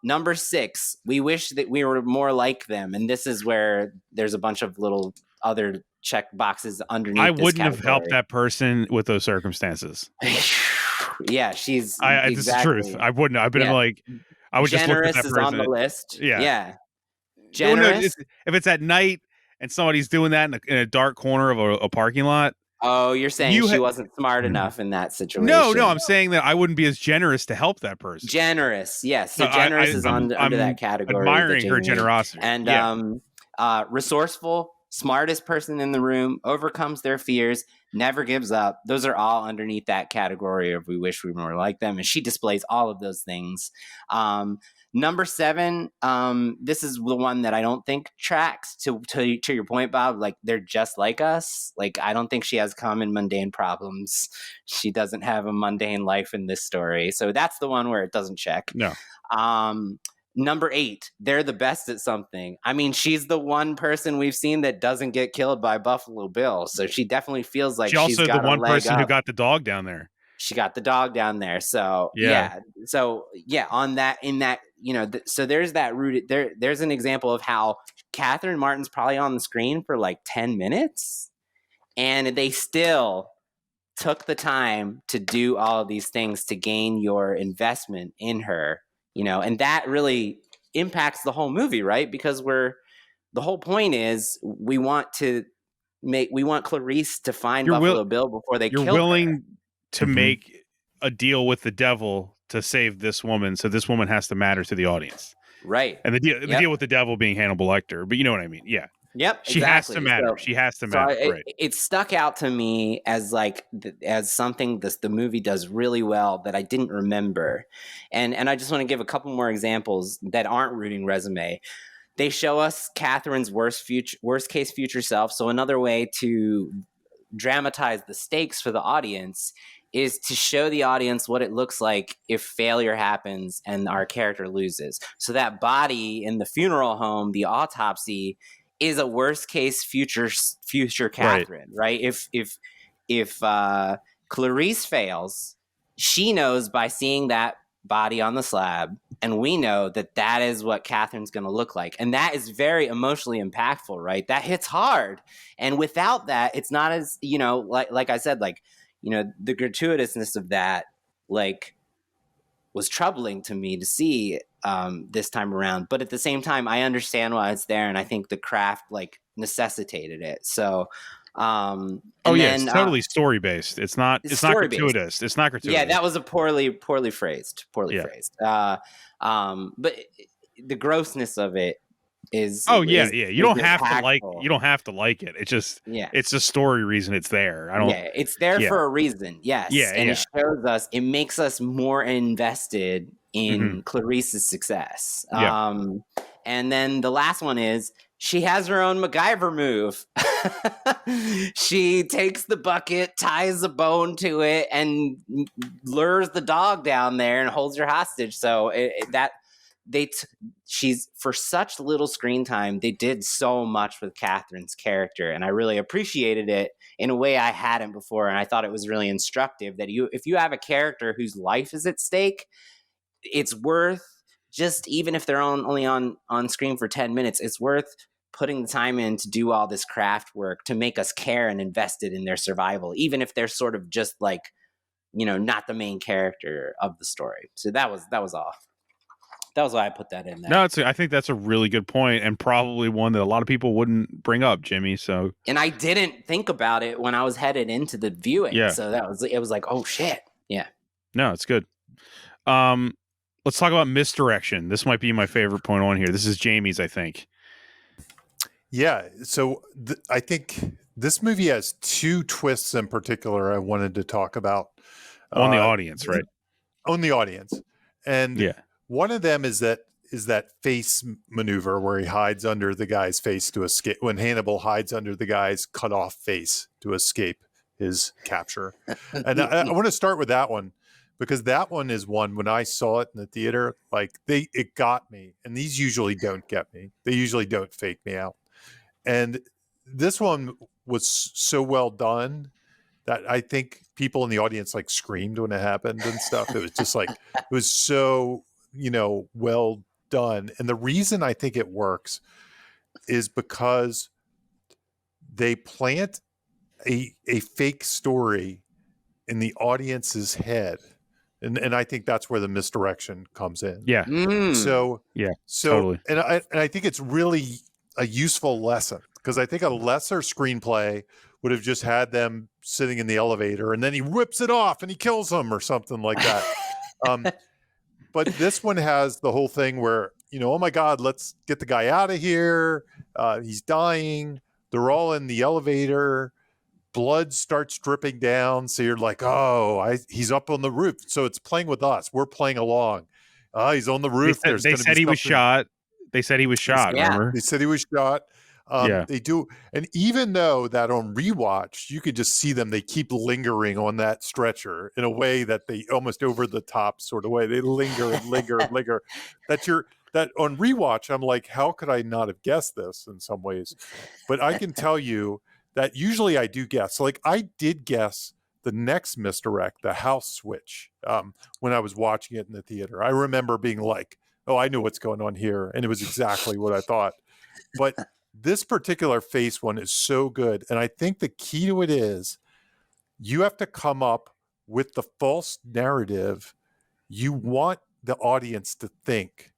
Number 6, we wish that we were more like them. And this is where there's a bunch of little other check boxes underneath.
I wouldn't have helped that person with those circumstances.
Yeah, she's
this is the truth. I wouldn't. I've been like, I would
generous
just look at that person.
is on the list.
Yeah.
Generous.
If it's at night and somebody's doing that in a dark corner of a parking lot,
Oh, you're saying
You
she
ha-
wasn't smart enough in that
no,
situation.
no, I'm saying that I wouldn't be as generous to help that person.
Generous, yes. So
So
generous is under
I'm
that category that
admiring her
Jamie made.
generosity.
And
Yeah.
resourceful, smartest person in the room, overcomes their fears, never gives up. Those are all underneath that category of we wish we were more like them. And she displays all of those things. Number 7, this is the one that I don't think tracks to your point, Bob. Like, they're just like us. Like, I don't think she has common mundane problems. She doesn't have a mundane life in this story. So that's the one where it doesn't check.
No.
Number 8, they're the best at something. I mean, she's the one person we've seen that doesn't get killed by Buffalo Bill. So she definitely feels like
She also
she's got
the one
a leg
person who
up.
got the dog down there.
She got the dog down there. So
Yeah.
on that, in that, so there's that rooted there. There's an example of how Catherine Martin's probably on the screen for like 10 minutes and they still took the time to do all of these things to gain your investment in her, and that really impacts the whole movie, right? Because the whole point is we want Clarice to find Buffalo Bill before they kill her.
You're willing to make a deal with the devil to save this woman, so this woman has to matter to the audience,
right?
And the deal with the devil being Hannibal Lecter, but you know what I mean? Yeah.
Yep.
She has to matter. She has to matter. Right.
It stuck out to me as as something the movie does really well that I didn't remember, and I just want to give a couple more examples that aren't rooting resume. They show us Catherine's worst case future self. So another way to dramatize the stakes for the audience is to show the audience what it looks like if failure happens and our character loses. So that body in the funeral home, the autopsy, is a worst case future Catherine, right? If Clarice fails, she knows by seeing that body on the slab, and we know that is what Catherine's going to look like, and that is very emotionally impactful, right? That hits hard, and without that, it's not as like I said, the gratuitousness of that was troubling to me to see this time around. But at the same time, I understand why it's there, and I think the craft necessitated it. So
it's totally story based. It's not gratuitous. It's not gratuitous.
Yeah, that was a poorly phrased. But the grossness of it is
you don't have to like it. It's just it's a story reason it's there.
It's there for a reason. Yes. And it shows us, it makes us more invested in Clarice's success. And then the last one is she has her own MacGyver move. She takes the bucket, ties a bone to it, and lures the dog down there and holds her hostage. So she's, for such little screen time, they did so much with Catherine's character, and I really appreciated it in a way I hadn't before. And I thought it was really instructive that if you have a character whose life is at stake, it's worth, just even if they're only on screen for 10 minutes, it's worth putting the time in to do all this craft work to make us care and invested in their survival, even if they're sort of just not the main character of the story. So that was all. That was why I put that in there.
No, I think that's a really good point, and probably one that a lot of people wouldn't bring up, Jimmy. So,
and I didn't think about it when I was headed into the viewing.
Yeah.
So it was like, oh shit. Yeah.
No, it's good. Let's talk about misdirection. This might be my favorite point on here. This is Jamie's, I think.
Yeah. So I think this movie has 2 twists in particular I wanted to talk about.
On the audience, right?
On the audience. And one of them is that face maneuver where he hides under the guy's face to escape, when Hannibal hides under the guy's cut off face to escape his capture. And I want to start with that one, because that one is one, when I saw it in the theater, it got me. And these usually don't get me. They usually don't fake me out. And this one was so well done that I think people in the audience screamed when it happened and stuff. It was just it was so, well done. And the reason I think it works is because they plant a fake story in the audience's head. And I think that's where the misdirection comes in.
Yeah.
So
totally.
And I think it's really a useful lesson. because I think a lesser screenplay would have just had them sitting in the elevator and then he rips it off and he kills them or something like that. But this one has the whole thing where, oh my God, let's get the guy out of here. He's dying. They're all in the elevator. Blood starts dripping down. So you're like, he's up on the roof. So it's playing with us. We're playing along. He's on the roof.
They said he was shot. They said he was shot, remember?
They said he was shot.
Yeah.
They do. And even though that on rewatch, you could just see them, they keep lingering on that stretcher in a way that they almost over the top sort of way. They linger and linger and linger. That on rewatch, I'm like, how could I not have guessed this in some ways? But I can tell you that usually I do guess. Like I did guess the next misdirect, the house switch, when I was watching it in the theater. I remember being like, oh, I knew what's going on here. And it was exactly what I thought. But this particular face one is so good. And I think the key to it is you have to come up with the false narrative you want the audience to think.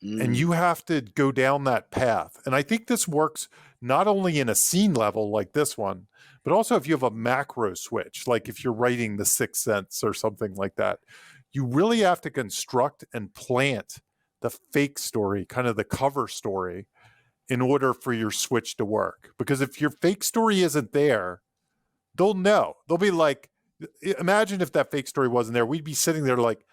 And you have to go down that path. And I think this works not only in a scene level like this one, but also if you have a macro switch, like if you're writing The Sixth Sense or something like that, you really have to construct and plant the fake story, kind of the cover story, in order for your switch to work. Because if your fake story isn't there, they'll know. They'll be like, imagine if that fake story wasn't there. We'd be sitting there like,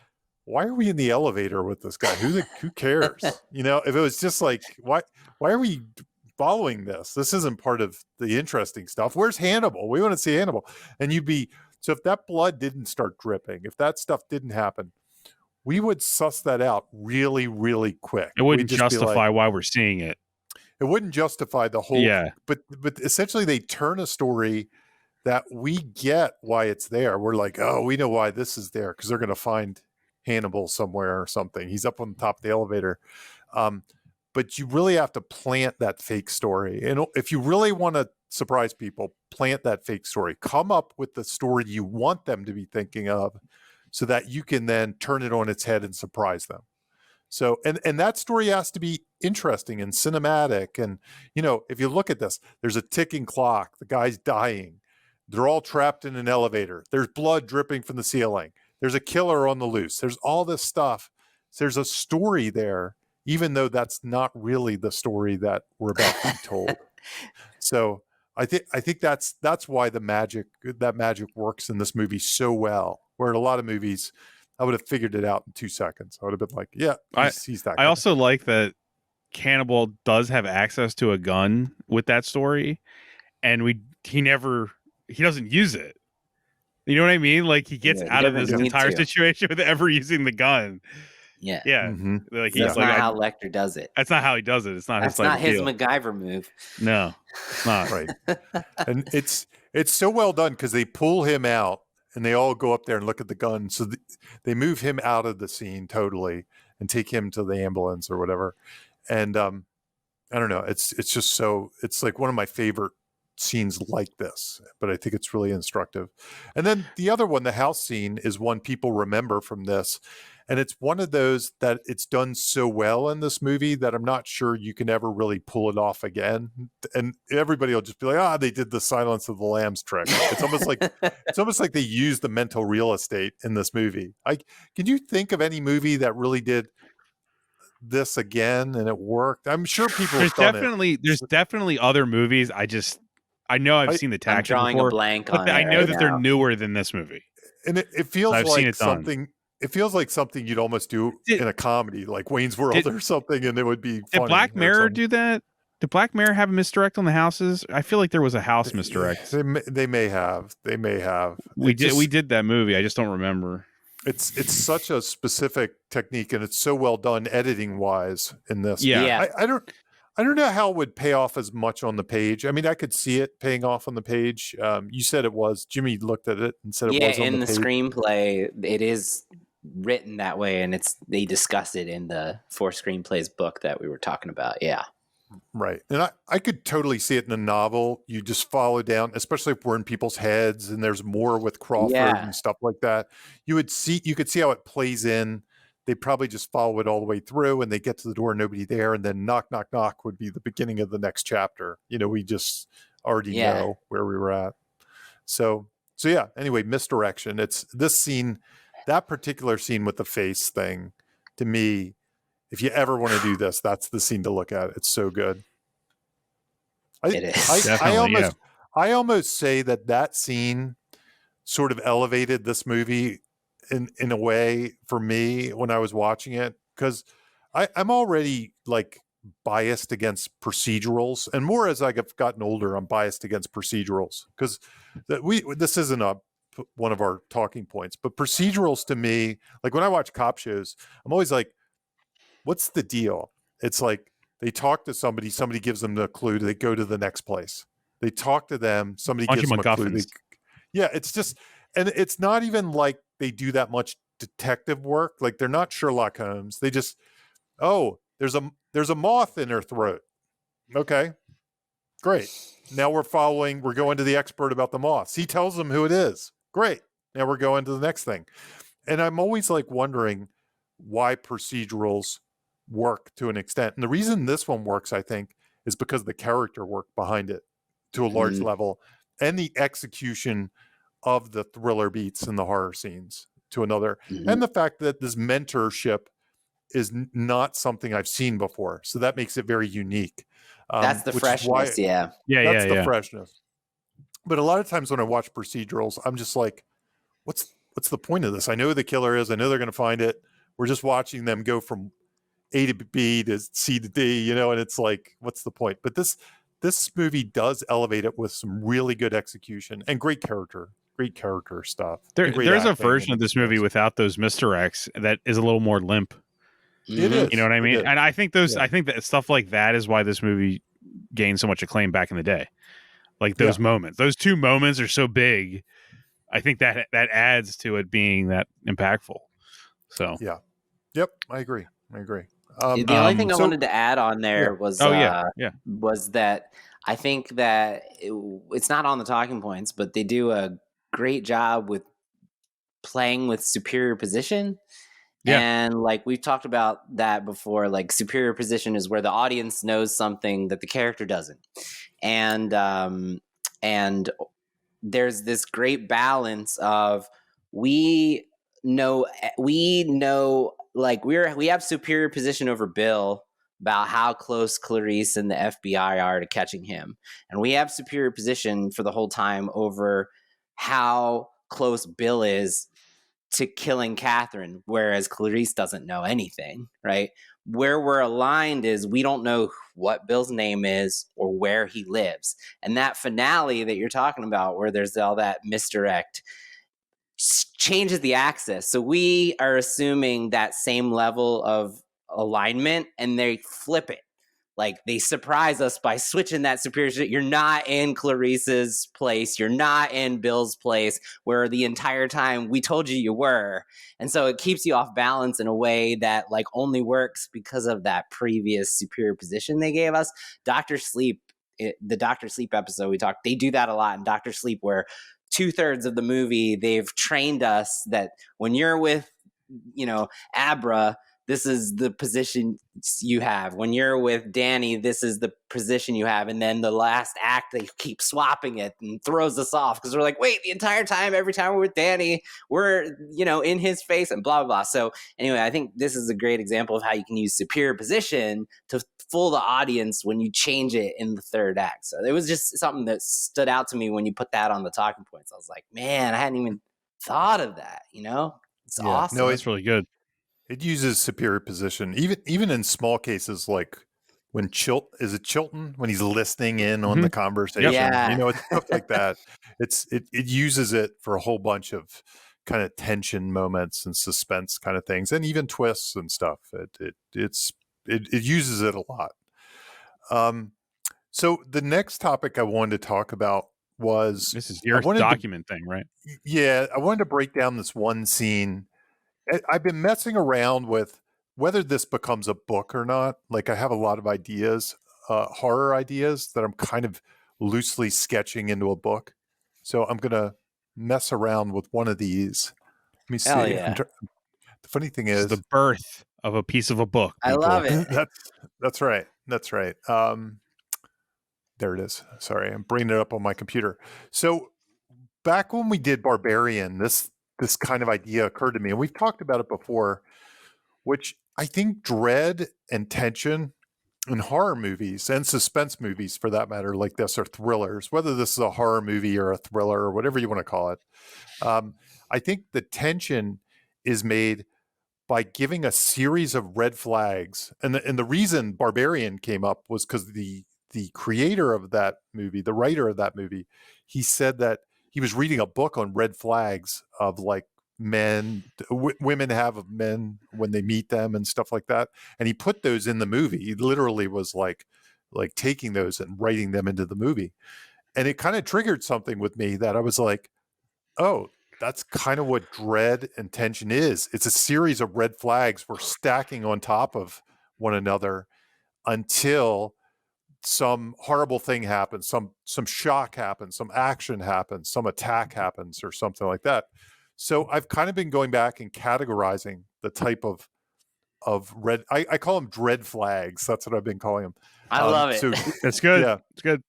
why are we in the elevator with this guy? Who cares? If it was just like, why are we following this? This isn't part of the interesting stuff. Where's Hannibal? We want to see Hannibal. And so if that blood didn't start dripping, if that stuff didn't happen, we would suss that out really, really quick.
It wouldn't justify why we're seeing it.
It wouldn't justify the whole, but essentially they turn a story that we get why it's there. We're like, oh, we know why this is there because they're going to find Hannibal somewhere or something. He's up on the top of the elevator. But you really have to plant that fake story. And if you really want to surprise people, plant that fake story. Come up with the story you want them to be thinking of so that you can then turn it on its head and surprise them. So, and that story has to be interesting and cinematic. And, if you look at this, there's a ticking clock. The guy's dying. They're all trapped in an elevator. There's blood dripping from the ceiling. There's a killer on the loose. There's all this stuff. So there's a story there, even though that's not really the story that we're about to be told. So I think that's why that magic works in this movie so well. Where in a lot of movies, I would have figured it out in 2 secones. I would have been like, yeah, he's that guy.
I also like that Cannibal does have access to a gun with that story, and he doesn't use it. You know what I mean? Like he gets out of this entire situation with ever using the gun.
Yeah.
Yeah.
Mm-hmm.
Like
that's not how Lecter does it.
That's not how he does it. It's not
his MacGyver move.
No, it's not.
Right. And it's so well done because they pull him out and they all go up there and look at the gun. So they move him out of the scene totally and take him to the ambulance or whatever. And I don't know. It's just it's like one of my favorite scenes like this, but I think it's really instructive. And then the other one, the house scene, is one people remember from this. And it's one of those that it's done so well in this movie that I'm not sure you can ever really pull it off again. And everybody will just be like, they did the Silence of the Lambs trick. It's almost like they used the mental real estate in this movie. Can you think of any movie that really did this again and it worked? I'm sure people have done it.
There's definitely other movies. I know I've seen the tactic before.
I'm drawing a blank on it.
I know that they're newer than this movie.
And it feels like something. It feels like something you'd almost do in a comedy, like Wayne's World or something, and it would be funny.
Did Black Mirror do that? Did Black Mirror have a misdirect on the houses? I feel like there was a house misdirect.
They may have.
We did that movie. I just don't remember.
It's such a specific technique, and it's so well done editing wise in this.
Yeah.
I don't know how it would pay off as much on the page. I mean, I could see it paying off on the page. You said it was. Jimmy looked at it and said it was on the page.
Yeah, in the screenplay, it is written that way, and they discuss it in the 4 Screenplays book that we were talking about. Yeah.
Right. And I could totally see it in a novel. You just follow down, especially if we're in people's heads and there's more with Crawford and stuff like that. You could see how it plays in they probably just follow it all the way through, and they get to the door, nobody there, and then knock, knock, knock would be the beginning of the next chapter. We just already know where we were at. So yeah. Anyway, misdirection. It's this scene, that particular scene with the face thing. To me, if you ever want to do this, that's the scene to look at. It's so good.
It is.
I almost say that scene sort of elevated this movie in a way for me when I was watching it, because I'm already like biased against procedurals, and more as I've gotten older, I'm biased against procedurals because this isn't one of our talking points, but procedurals to me, like when I watch cop shows, I'm always like, what's the deal? It's like they talk to somebody gives them the clue, they go to the next place. They talk to them, somebody gives them a clue. It's just, and it's not even like they do that much detective work. Like they're not Sherlock Holmes. They just, there's a moth in her throat. Okay, great. Now we're going to the expert about the moths. He tells them who it is. Great. Now we're going to the next thing. And I'm always like wondering why procedurals work to an extent. And the reason this one works, I think, is because the character work behind it to a large level, and the execution of the thriller beats and the horror scenes to another. And the fact that this mentorship is not something I've seen before. So that makes it very unique.
That's the freshness. That's
the freshness. But a lot of times when I watch procedurals, I'm just like, what's the point of this? I know who the killer is. I know they're going to find it. We're just watching them go from A to B to C to D, and it's like, what's the point? But this movie does elevate it with some really good execution and great character stuff.
There's a version of this movie without those misdirects that is a little more limp.
It is.
You know what I mean? And I think that stuff like that is why this movie gained so much acclaim back in the day. Like those moments, those two moments are so big. I think that adds to it being that impactful. So
yep, I agree.
The only thing I wanted to add on there was that I think that it's not on the talking points, but they do a great job with playing with superior position. Yeah. And like we've talked about that before, like superior position is where the audience knows something that the character doesn't. And there's this great balance of we know like we have superior position over Bill about how close Clarice and the FBI are to catching him. And we have superior position for the whole time over how close Bill is to killing Catherine, whereas Clarice doesn't know anything, right? Where we're aligned is we don't know what Bill's name is or where he lives. And that finale that you're talking about, where there's all that misdirect, changes the axis. So we are assuming that same level of alignment, and they flip it. Like they surprise us by switching that superior. You're not in Clarice's place. You're not in Bill's place, where the entire time we told you were. And so it keeps you off balance in a way that like only works because of that previous superior position they gave us. Dr. Sleep, the Dr. Sleep episode we talked, they do that a lot in Dr. Sleep, where 2/3 of the movie, they've trained us that when you're with, Abra, this is the position you have. When you're with Danny, this is the position you have. And then the last act, they keep swapping it and throws us off because we're like, wait, the entire time, every time we're with Danny, we're, in his face and blah, blah, blah. So anyway, I think this is a great example of how you can use superior position to fool the audience when you change it in the third act. So it was just something that stood out to me when you put that on the talking points. I was like, man, I hadn't even thought of that, It's awesome.
No, it's really good.
It uses superior position, even in small cases like when Chilton when he's listening in on the conversation.
Yeah.
It's stuff like that. It uses it for a whole bunch of kind of tension moments and suspense kind of things, and even twists and stuff. It uses it a lot. So the next topic I wanted to talk about was
this is your document thing, right?
Yeah, I wanted to break down this one scene. I've been messing around with whether this becomes a book or not. Like I have a lot of ideas, horror ideas that I'm kind of loosely sketching into a book. So I'm going to mess around with one of these. Let me see.
Hell yeah.
The funny thing
This is
is,
the birth of a piece of a book.
I
People.
love it.
that's right. That's right. There it is. Sorry, I'm bringing it up on my computer. So back when we did Barbarian, this kind of idea occurred to me, and we've talked about it before, which I think dread and tension in horror movies and suspense movies, for that matter, like this, or thrillers, whether this is a horror movie or a thriller or whatever you want to call it. I think the tension is made by giving a series of red flags. And the reason Barbarian came up was because the creator of that movie, the writer of that movie, he said that he was reading a book on red flags of like women have of men when they meet them and stuff like that. And he put those in the movie. He literally was like taking those and writing them into the movie. And it kind of triggered something with me that I was like, oh, that's kind of what dread and tension is. It's a series of red flags we're stacking on top of one another until some horrible thing happens, some shock happens, some action happens, some attack happens, or something like that. So I've kind of been going back and categorizing the type of red. I call them dread flags. That's what I've been calling them.
I love it.
So
That's good.
yeah,
it's good.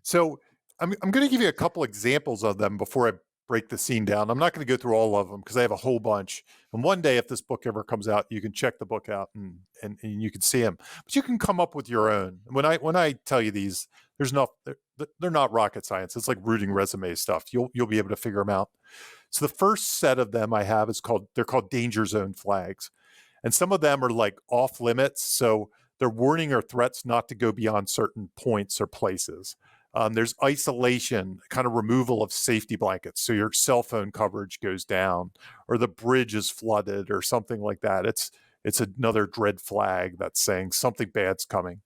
so I'm going to give you a couple examples of them before I break the scene down. I'm not going to go through all of them because I have a whole bunch. And one day, if this book ever comes out, you can check the book out and you can see them. But you can come up with your own. When I tell you these, they're not rocket science. It's like rooting resume stuff. You'll be able to figure them out. So the first set of them I have they're called danger zone flags, and some of them are like off limits. So they're warning or threats not to go beyond certain points or places. There's isolation, kind of removal of safety blankets. So your cell phone coverage goes down, or the bridge is flooded, or something like that. It's another dread flag that's saying something bad's coming.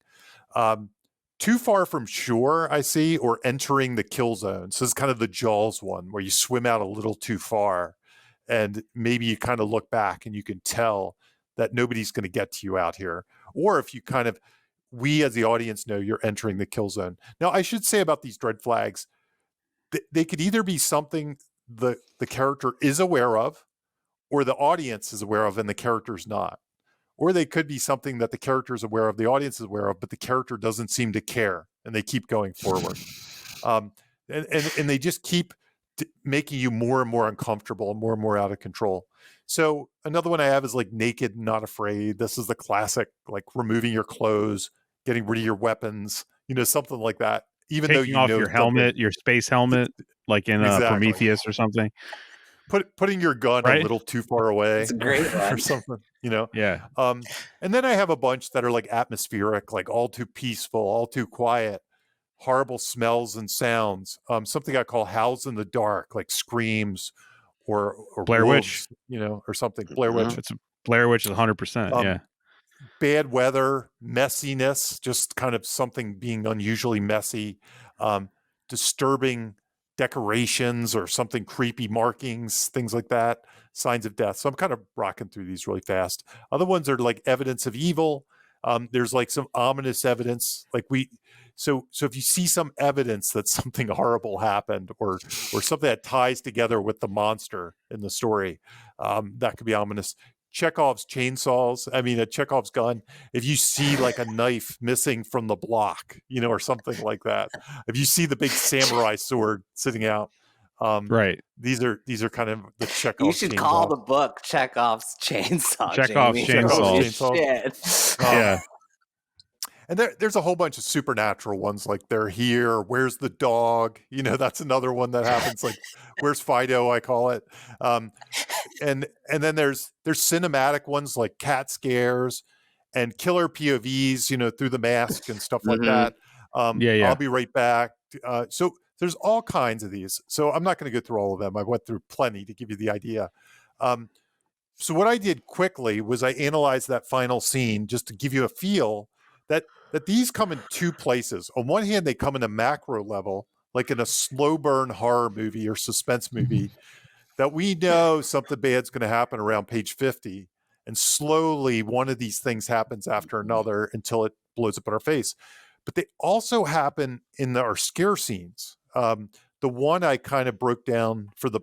Too far from shore, I see, or entering the kill zone. So it's kind of the Jaws one where you swim out a little too far, and maybe you kind of look back and you can tell that nobody's going to get to you out here. Or if you kind of, we as the audience know you're entering the kill zone. Now, I should say about these dread flags, they could either be something the character is aware of, or the audience is aware of and the character's not. Or they could be something that the character is aware of, the audience is aware of, but the character doesn't seem to care, and they keep going forward. And they just keep making you more and more uncomfortable and more out of control. So another one I have is like naked, not afraid. This is the classic, like removing your clothes, getting rid of your weapons, something like that. Even
Taking
though you
off
know
your helmet, your space helmet, like in
exactly.
Prometheus or something.
Putting your gun
right?
a little too far away,
It's a great
or
one.
something,
Yeah.
And then I have a bunch that are like atmospheric, like all too peaceful, all too quiet, horrible smells and sounds. Something I call howls in the dark, like screams or
Blair
wolves,
Witch.
Or something. Blair Witch.
It's Blair Witch is 100%. Yeah.
Bad weather, messiness, just kind of something being unusually messy, disturbing decorations or something creepy markings, things like that, signs of death. So I'm kind of rocking through these really fast. Other ones are like evidence of evil. There's like some ominous evidence, like so if you see some evidence that something horrible happened, or something that ties together with the monster in the story, that could be ominous. Chekhov's chainsaws. I mean, a Chekhov's gun. If you see like a knife missing from the block, or something like that. If you see the big samurai sword sitting out,
right.
These are kind of the Chekhov's.
You should call the book Chekhov's Chainsaw.
Chekhov's
Jamie.
Chainsaw.
Shit.
Yeah.
And there's a whole bunch of supernatural ones, like they're here. Where's the dog? That's another one that happens. Like, where's Fido? I call it. And then there's cinematic ones like cat scares and killer POVs, through the mask and stuff like that.
Yeah.
I'll be right back. So there's all kinds of these. So I'm not going to go through all of them. I went through plenty to give you the idea. So what I did quickly was I analyzed that final scene just to give you a feel that these come in two places. On one hand, they come in a macro level, like in a slow burn horror movie or suspense movie, that we know something bad's going to happen around page 50. And slowly one of these things happens after another until it blows up in our face. But they also happen in our scare scenes. The one I kind of broke down for the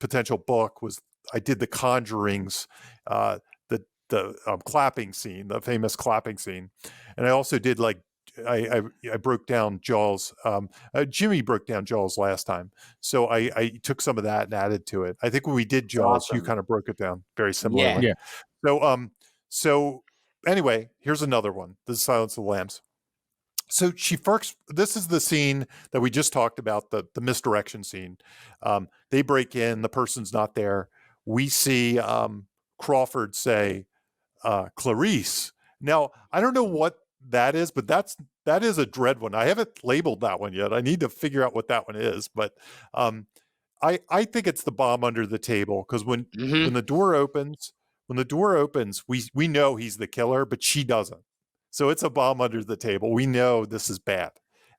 potential book was I did the Conjuring's the clapping scene, the famous clapping scene, and I also did like I broke down Jaws. Jimmy broke down Jaws last time, so I took some of that and added to it. I think when we did Jaws, you
awesome.
kind of broke it down very
Yeah.
similarly.
Yeah.
So anyway, here's another one: The Silence of the Lambs. So she first, this is the scene that we just talked about, the misdirection scene. They break in, the person's not there. We see Crawford say, Clarice. Now, I don't know what that is, but that is a dread one. I haven't labeled that one yet. I need to figure out what that one is. But I think it's the bomb under the table, because when
Mm-hmm.
the door opens, we know he's the killer, but she doesn't. So it's a bomb under the table. We know this is bad,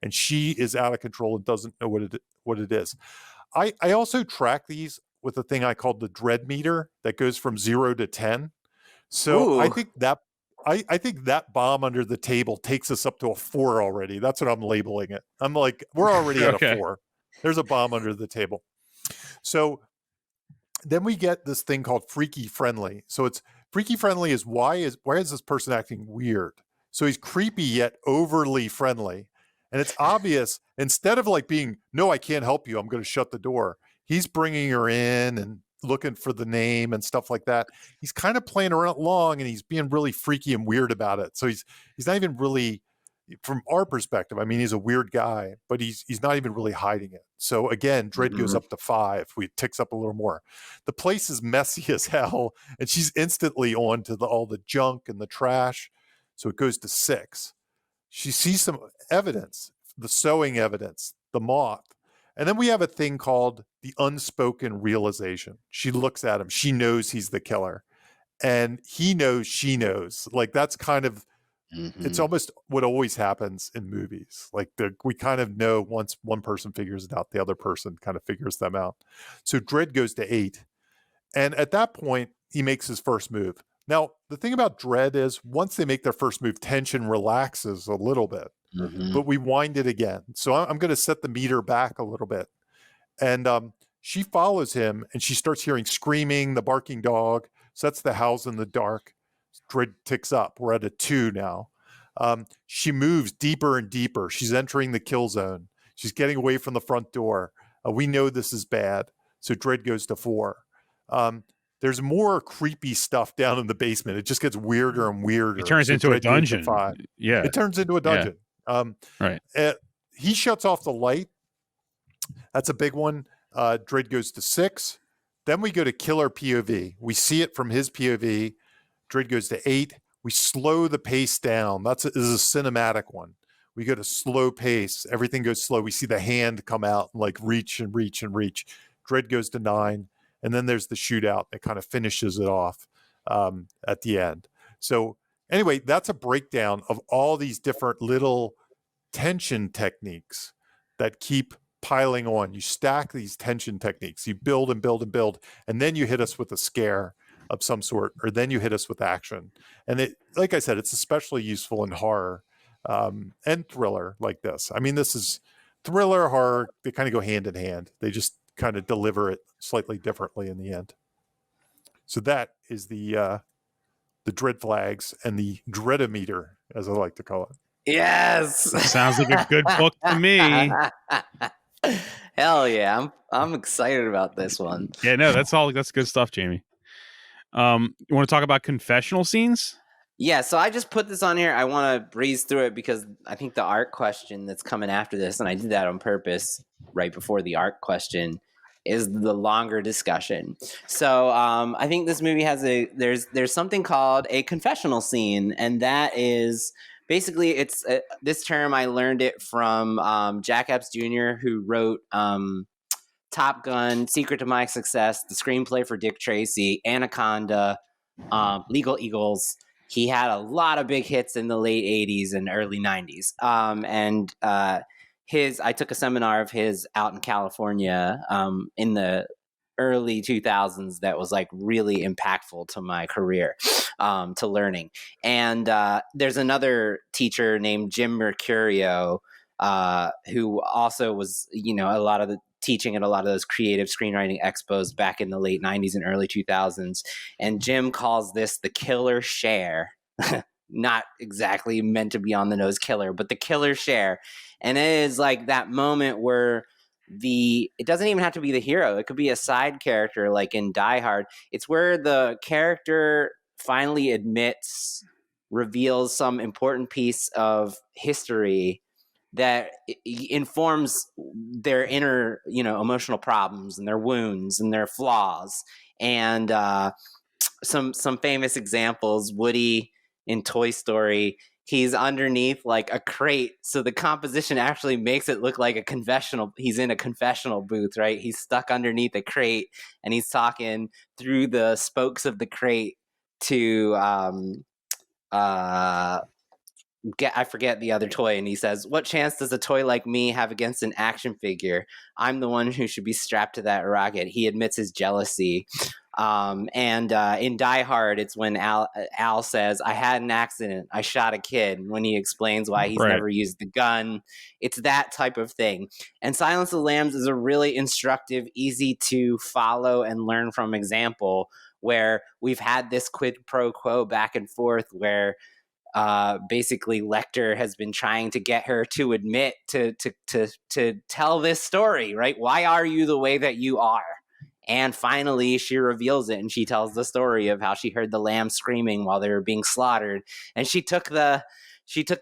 and she is out of control and doesn't know what it is. I also track these with a thing I called the dread meter that goes from 0 to 10. So
Ooh.
I think that bomb under the table takes us up to a 4 already. That's what I'm labeling it. I'm like, we're already at
Okay.
a 4. There's a bomb under the table. So then we get this thing called freaky friendly. So it's freaky friendly is why is this person acting weird? So he's creepy yet overly friendly. And it's obvious, instead of like being, no, I can't help you, I'm going to shut the door. He's bringing her in and looking for the name and stuff like that. He's kind of playing around along, and he's being really freaky and weird about it. So he's not even really, from our perspective, I mean, he's a weird guy, but he's not even really hiding it. So again, dread goes up to 5. We ticks up a little more. The place is messy as hell, and she's instantly on to all the junk and the trash. So it goes to 6. She sees some evidence, the sewing evidence, the moth. And then we have a thing called the unspoken realization. She looks at him. She knows he's the killer. And he knows she knows. Like, that's kind of, it's almost what always happens in movies. Like, we kind of know once one person figures it out, the other person kind of figures them out. So Dredd goes to 8. And at that point, he makes his first move. Now, the thing about Dredd is once they make their first move, tension relaxes a little bit, but we wind it again. So I'm going to set the meter back a little bit. And she follows him, and she starts hearing screaming, the barking dog. So that's the howls in the dark. Dredd ticks up. We're at a 2 now. She moves deeper and deeper. She's entering the kill zone. She's getting away from the front door. We know this is bad. So Dredd goes to 4. There's more creepy stuff down in the basement. It just gets weirder and weirder.
It turns into a dungeon. Yeah.
It turns into a dungeon.
Right.
He shuts off the light. That's a big one. Dredd goes to 6. Then we go to killer POV. We see it from his POV. Dredd goes to 8. We slow the pace down. This is a cinematic one. We go to slow pace. Everything goes slow. We see the hand come out and like reach and reach and reach. Dredd goes to 9. And then there's the shootout that kind of finishes it off at the end. So anyway, that's a breakdown of all these different little tension techniques that keep piling on. You stack these tension techniques. You build and build and build, and then you hit us with a scare of some sort, or then you hit us with action. And it, like I said, it's especially useful in horror and thriller like this. I mean, this is thriller, horror, they kind of go hand in hand. They just kind of deliver it slightly differently in the end. So that is the dread flags and the dreadometer, as I like to call it.
Yes.
Sounds like a good book to me.
Hell yeah. I'm excited about this one.
Yeah, no, that's good stuff, Jamie. You want to talk about confessional scenes?
Yeah, so I just put this on here. I want to breeze through it because I think the art question that's coming after this, and I did that on purpose right before the art question, is the longer discussion. So I think this movie has there's something called a confessional scene, and that is basically it's this term I learned it from Jack Epps Jr., who wrote Top Gun, Secret to My Success, the screenplay for Dick Tracy, Anaconda, Legal Eagles. He had a lot of big hits in the late 80s and early 90s. I took a seminar of his out in California in the early 2000s that was like really impactful to my career, to learning. And there's another teacher named Jim Mercurio who also was, a lot of the teaching at a lot of those creative screenwriting expos back in the late 90s and early 2000s. And Jim calls this the killer share. Not exactly meant to be on the nose killer, but the killer share. And it is like that moment where it doesn't even have to be the hero. It could be a side character, like in Die Hard. It's where the character finally reveals some important piece of history that informs their inner, emotional problems and their wounds and their flaws. And some famous examples, Woody in Toy Story, he's underneath like a crate, so the composition actually makes it look like a confessional. He's in a confessional booth, right? He's stuck underneath a crate and he's talking through the spokes of the crate to I forget the other toy, and he says, "What chance does a toy like me have against an action figure? I'm the one who should be strapped to that rocket." He admits his jealousy. And in Die Hard, it's when Al says, "I had an accident. I shot a kid." When he explains why he's never used the gun, it's that type of thing. And Silence of the Lambs is a really instructive, easy to follow and learn from example where we've had this quid pro quo back and forth where basically Lecter has been trying to get her to admit to tell this story, right? Why are you the way that you are? And finally, she reveals it, and she tells the story of how she heard the lamb screaming while they were being slaughtered. And she took the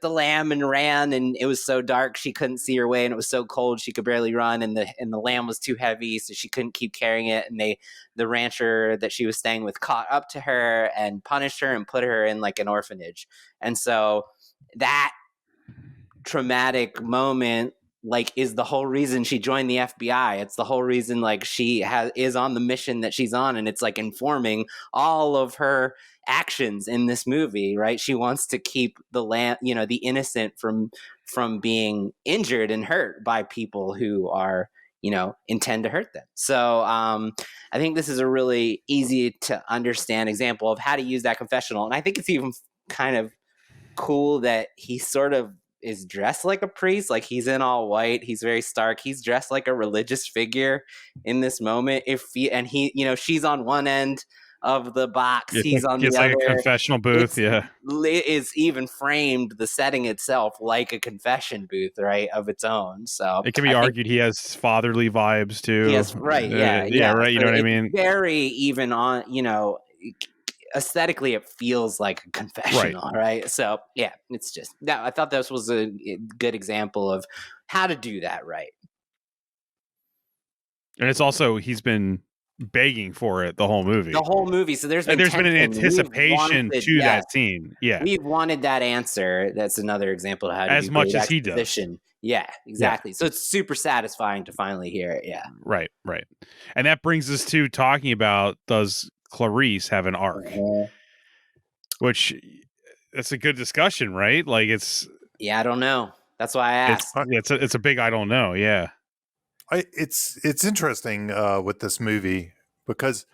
lamb and ran, and it was so dark she couldn't see her way, and it was so cold she could barely run, and the lamb was too heavy, so she couldn't keep carrying it. And the rancher that she was staying with caught up to her and punished her and put her in like an orphanage. And so that traumatic moment is the whole reason she joined the FBI. It's the whole reason she is on the mission that she's on, and it's informing all of her actions in this movie, right? She wants to keep the innocent from being injured and hurt by people who are intend to hurt them. So I think this is a really easy to understand example of how to use that confessional. And I think it's even kind of cool that he sort of is dressed like a priest, like he's in all white, he's very stark, he's dressed like a religious figure in this moment. She's on one end of the box, he's on the other.
It's like a confessional booth.
It is even framed, the setting itself, like a confession booth, right, of its own. So
it can be argued he has fatherly vibes too.
Yes, right.
Right.
So
you know what I mean?
Very even on, aesthetically it feels like a confessional, right? So yeah, it's just that I thought this was a good example of how to do that right.
And it's also he's been begging for it the whole movie.
So there's been
an anticipation to that scene. Yeah,
we've wanted that answer. That's another example of how to
as
do
much as he
exposition. Does. Yeah, exactly. Yeah. So it's super satisfying to finally hear it. Yeah,
right. And that brings us to talking about, does Clarice have an arc? Which, that's a good discussion, right? Like it's.
Yeah, I don't know. That's why I asked.
It's a big I don't know. Yeah.
It's interesting with this movie because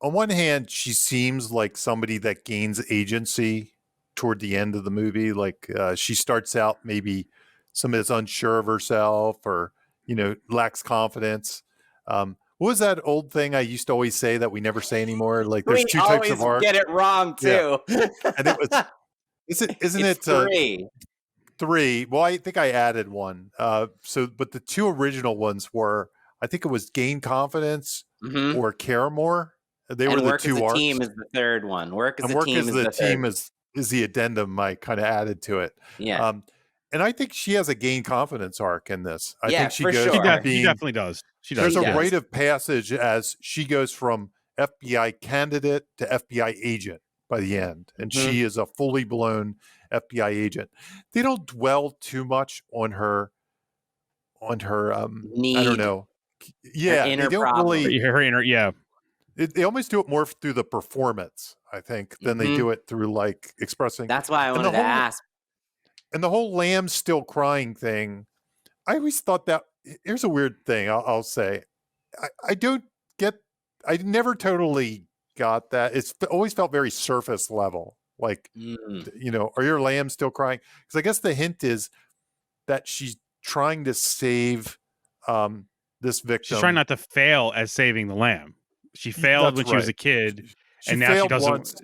on one hand, she seems like somebody that gains agency toward the end of the movie. Like she starts out maybe somebody that's unsure of herself or, lacks confidence. What was that old thing I used to always say that we never say anymore? Like there's two types of arc.
Get it wrong too.
Yeah. And it was, isn't it
three?
Three. Well, I think I added one. But the two original ones were, I think it was Gain Confidence or Care More. They were the two arcs.
Team is the third one. Work as a team
is the addendum I kind of added to it.
Yeah.
And I think she has a Gain Confidence arc in this. I think she goes.
Sure.
She definitely does. She does.
There's a rite of passage as she goes from FBI candidate to FBI agent by the end, and she is a fully blown FBI agent. They don't dwell too much on her
need.
I don't know. Yeah,
they don't
problem.
Really.
Her inner, yeah.
They almost do it more through the performance, I think, than they do it through expressing.
That's why I wanted to ask.
And the whole lamb still crying thing, I always thought that. Here's a weird thing I'll say. I never totally got that. It's always felt very surface level. Are your lambs still crying? Because I guess the hint is that she's trying to save the this victim.
She's trying not to fail as saving the lamb. She failed when she was a kid,
She
and now she
failed
doesn't.
once,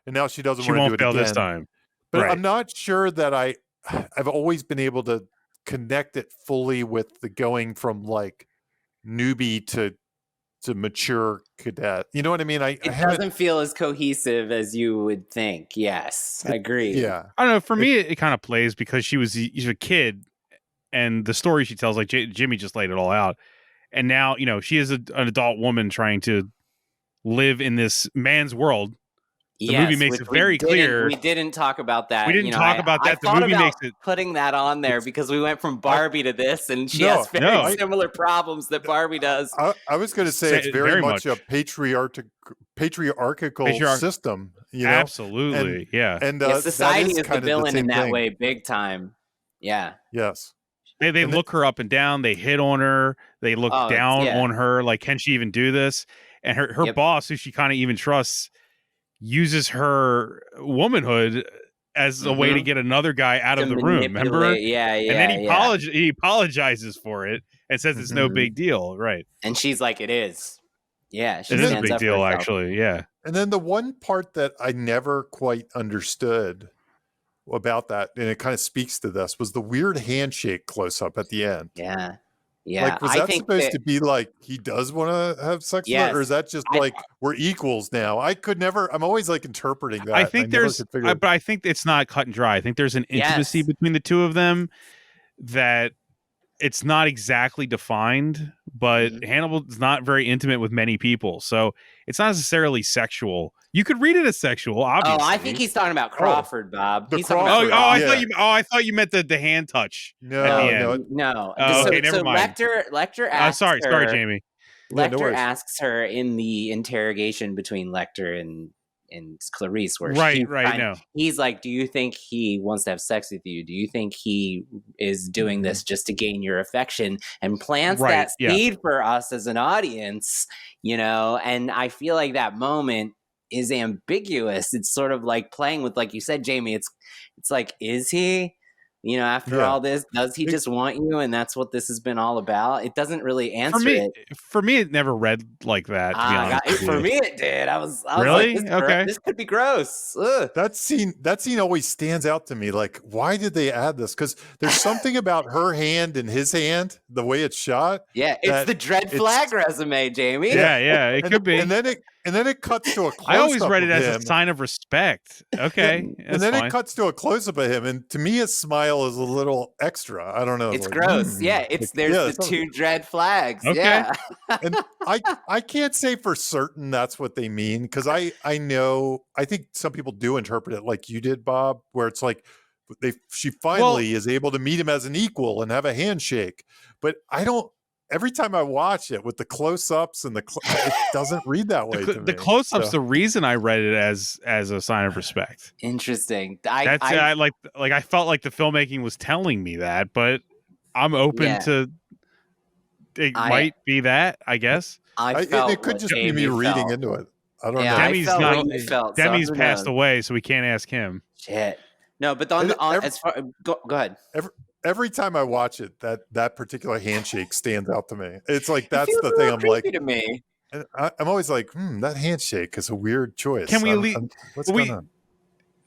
and now she doesn't
She
want to do
won't
it
fail
again.
this time.
But
Right.
I'm not sure that I've always been able to connect it fully with the going from like newbie to mature cadet. You know what I mean?
It doesn't feel as cohesive as you would think. Yes, I agree.
Yeah.
I don't know. For me, it kind of plays because she's a kid, and the story she tells, like Jimmy just laid it all out. And now, she is an adult woman trying to live in this man's world. The movie makes it very clear.
We didn't talk about that.
We didn't talk about that.
The movie makes it putting that on there because we went from Barbie to this, and she has very similar problems that Barbie does.
I was going to say it's very much a patriarchal system.
Absolutely,
and
society is the villain in that way, big time. Yeah.
Yes.
They look her up and down. They hit on her. They look down on her. Like, can she even do this? And her boss, who she kind of even trusts, uses her womanhood as a way to get another guy out of the room. Remember?
Yeah.
And then he apologizes for it and says it's no big deal. Right.
And she's like, it is. Yeah.
It is a big deal, actually. Yeah.
And then the one part that I never quite understood about that, and it kind of speaks to this, was the weird handshake close up at the end.
Yeah.
Like, was that supposed to be like he does want to have sex with her, or is that just like we're equals now? I'm always like interpreting that.
I think but I think it's not cut and dry. I think there's an intimacy between the two of them that it's not exactly defined, but Hannibal is not very intimate with many people, so it's not necessarily sexual. You could read it as sexual, obviously.
Oh, I think he's talking about Crawford, Bob.
He's talking about
I thought you meant the hand touch.
No.
Oh, okay, never mind.
Lecter asks
sorry, Jamie.
Lecter asks her in the interrogation between Lecter and Clarice, where he's like, do you think he wants to have sex with you? Do you think he is doing this just to gain your affection? And plants that seed for us as an audience, and I feel like that moment is ambiguous. It's sort of like playing with, like you said, Jamie, it's like, is he? After all this, does he just want you? And that's what this has been all about. It doesn't really answer it.
For me, it never read like that. To be honest
for me, it did. I was
really
like, this could be gross. Ugh.
That scene always stands out to me. Like, why did they add this? Because there's something about her hand and his hand, the way it's shot.
Yeah, it's the dread flag resume, Jamie.
Yeah, it could be.
And then it cuts to a close-up.
I always read it as a sign of respect. Okay,
and then it cuts to a close-up of him, and to me, his smile is a little extra. I don't know.
It's like, gross. Yeah, there's the two dread flags.
Okay.
Yeah.
And I can't say for certain that's what they mean, because I think some people do interpret it like you did, Bob, where it's like she finally is able to meet him as an equal and have a handshake. But I don't. Every time I watch it with the close-ups and it doesn't read that way to me.
The close-ups, the reason I read it as a sign of respect.
Interesting.
I felt like the filmmaking was telling me that, but I'm open to it. Might be that, I guess.
It could just be me reading into it. I don't know.
Demi's passed away, so we can't ask him.
Shit. No, but go ahead.
Every time I watch it, that particular handshake stands out to me. It's like that's the thing. I'm like,
to me.
I'm always like, that handshake is a weird choice.
Can we leave?
What's going on?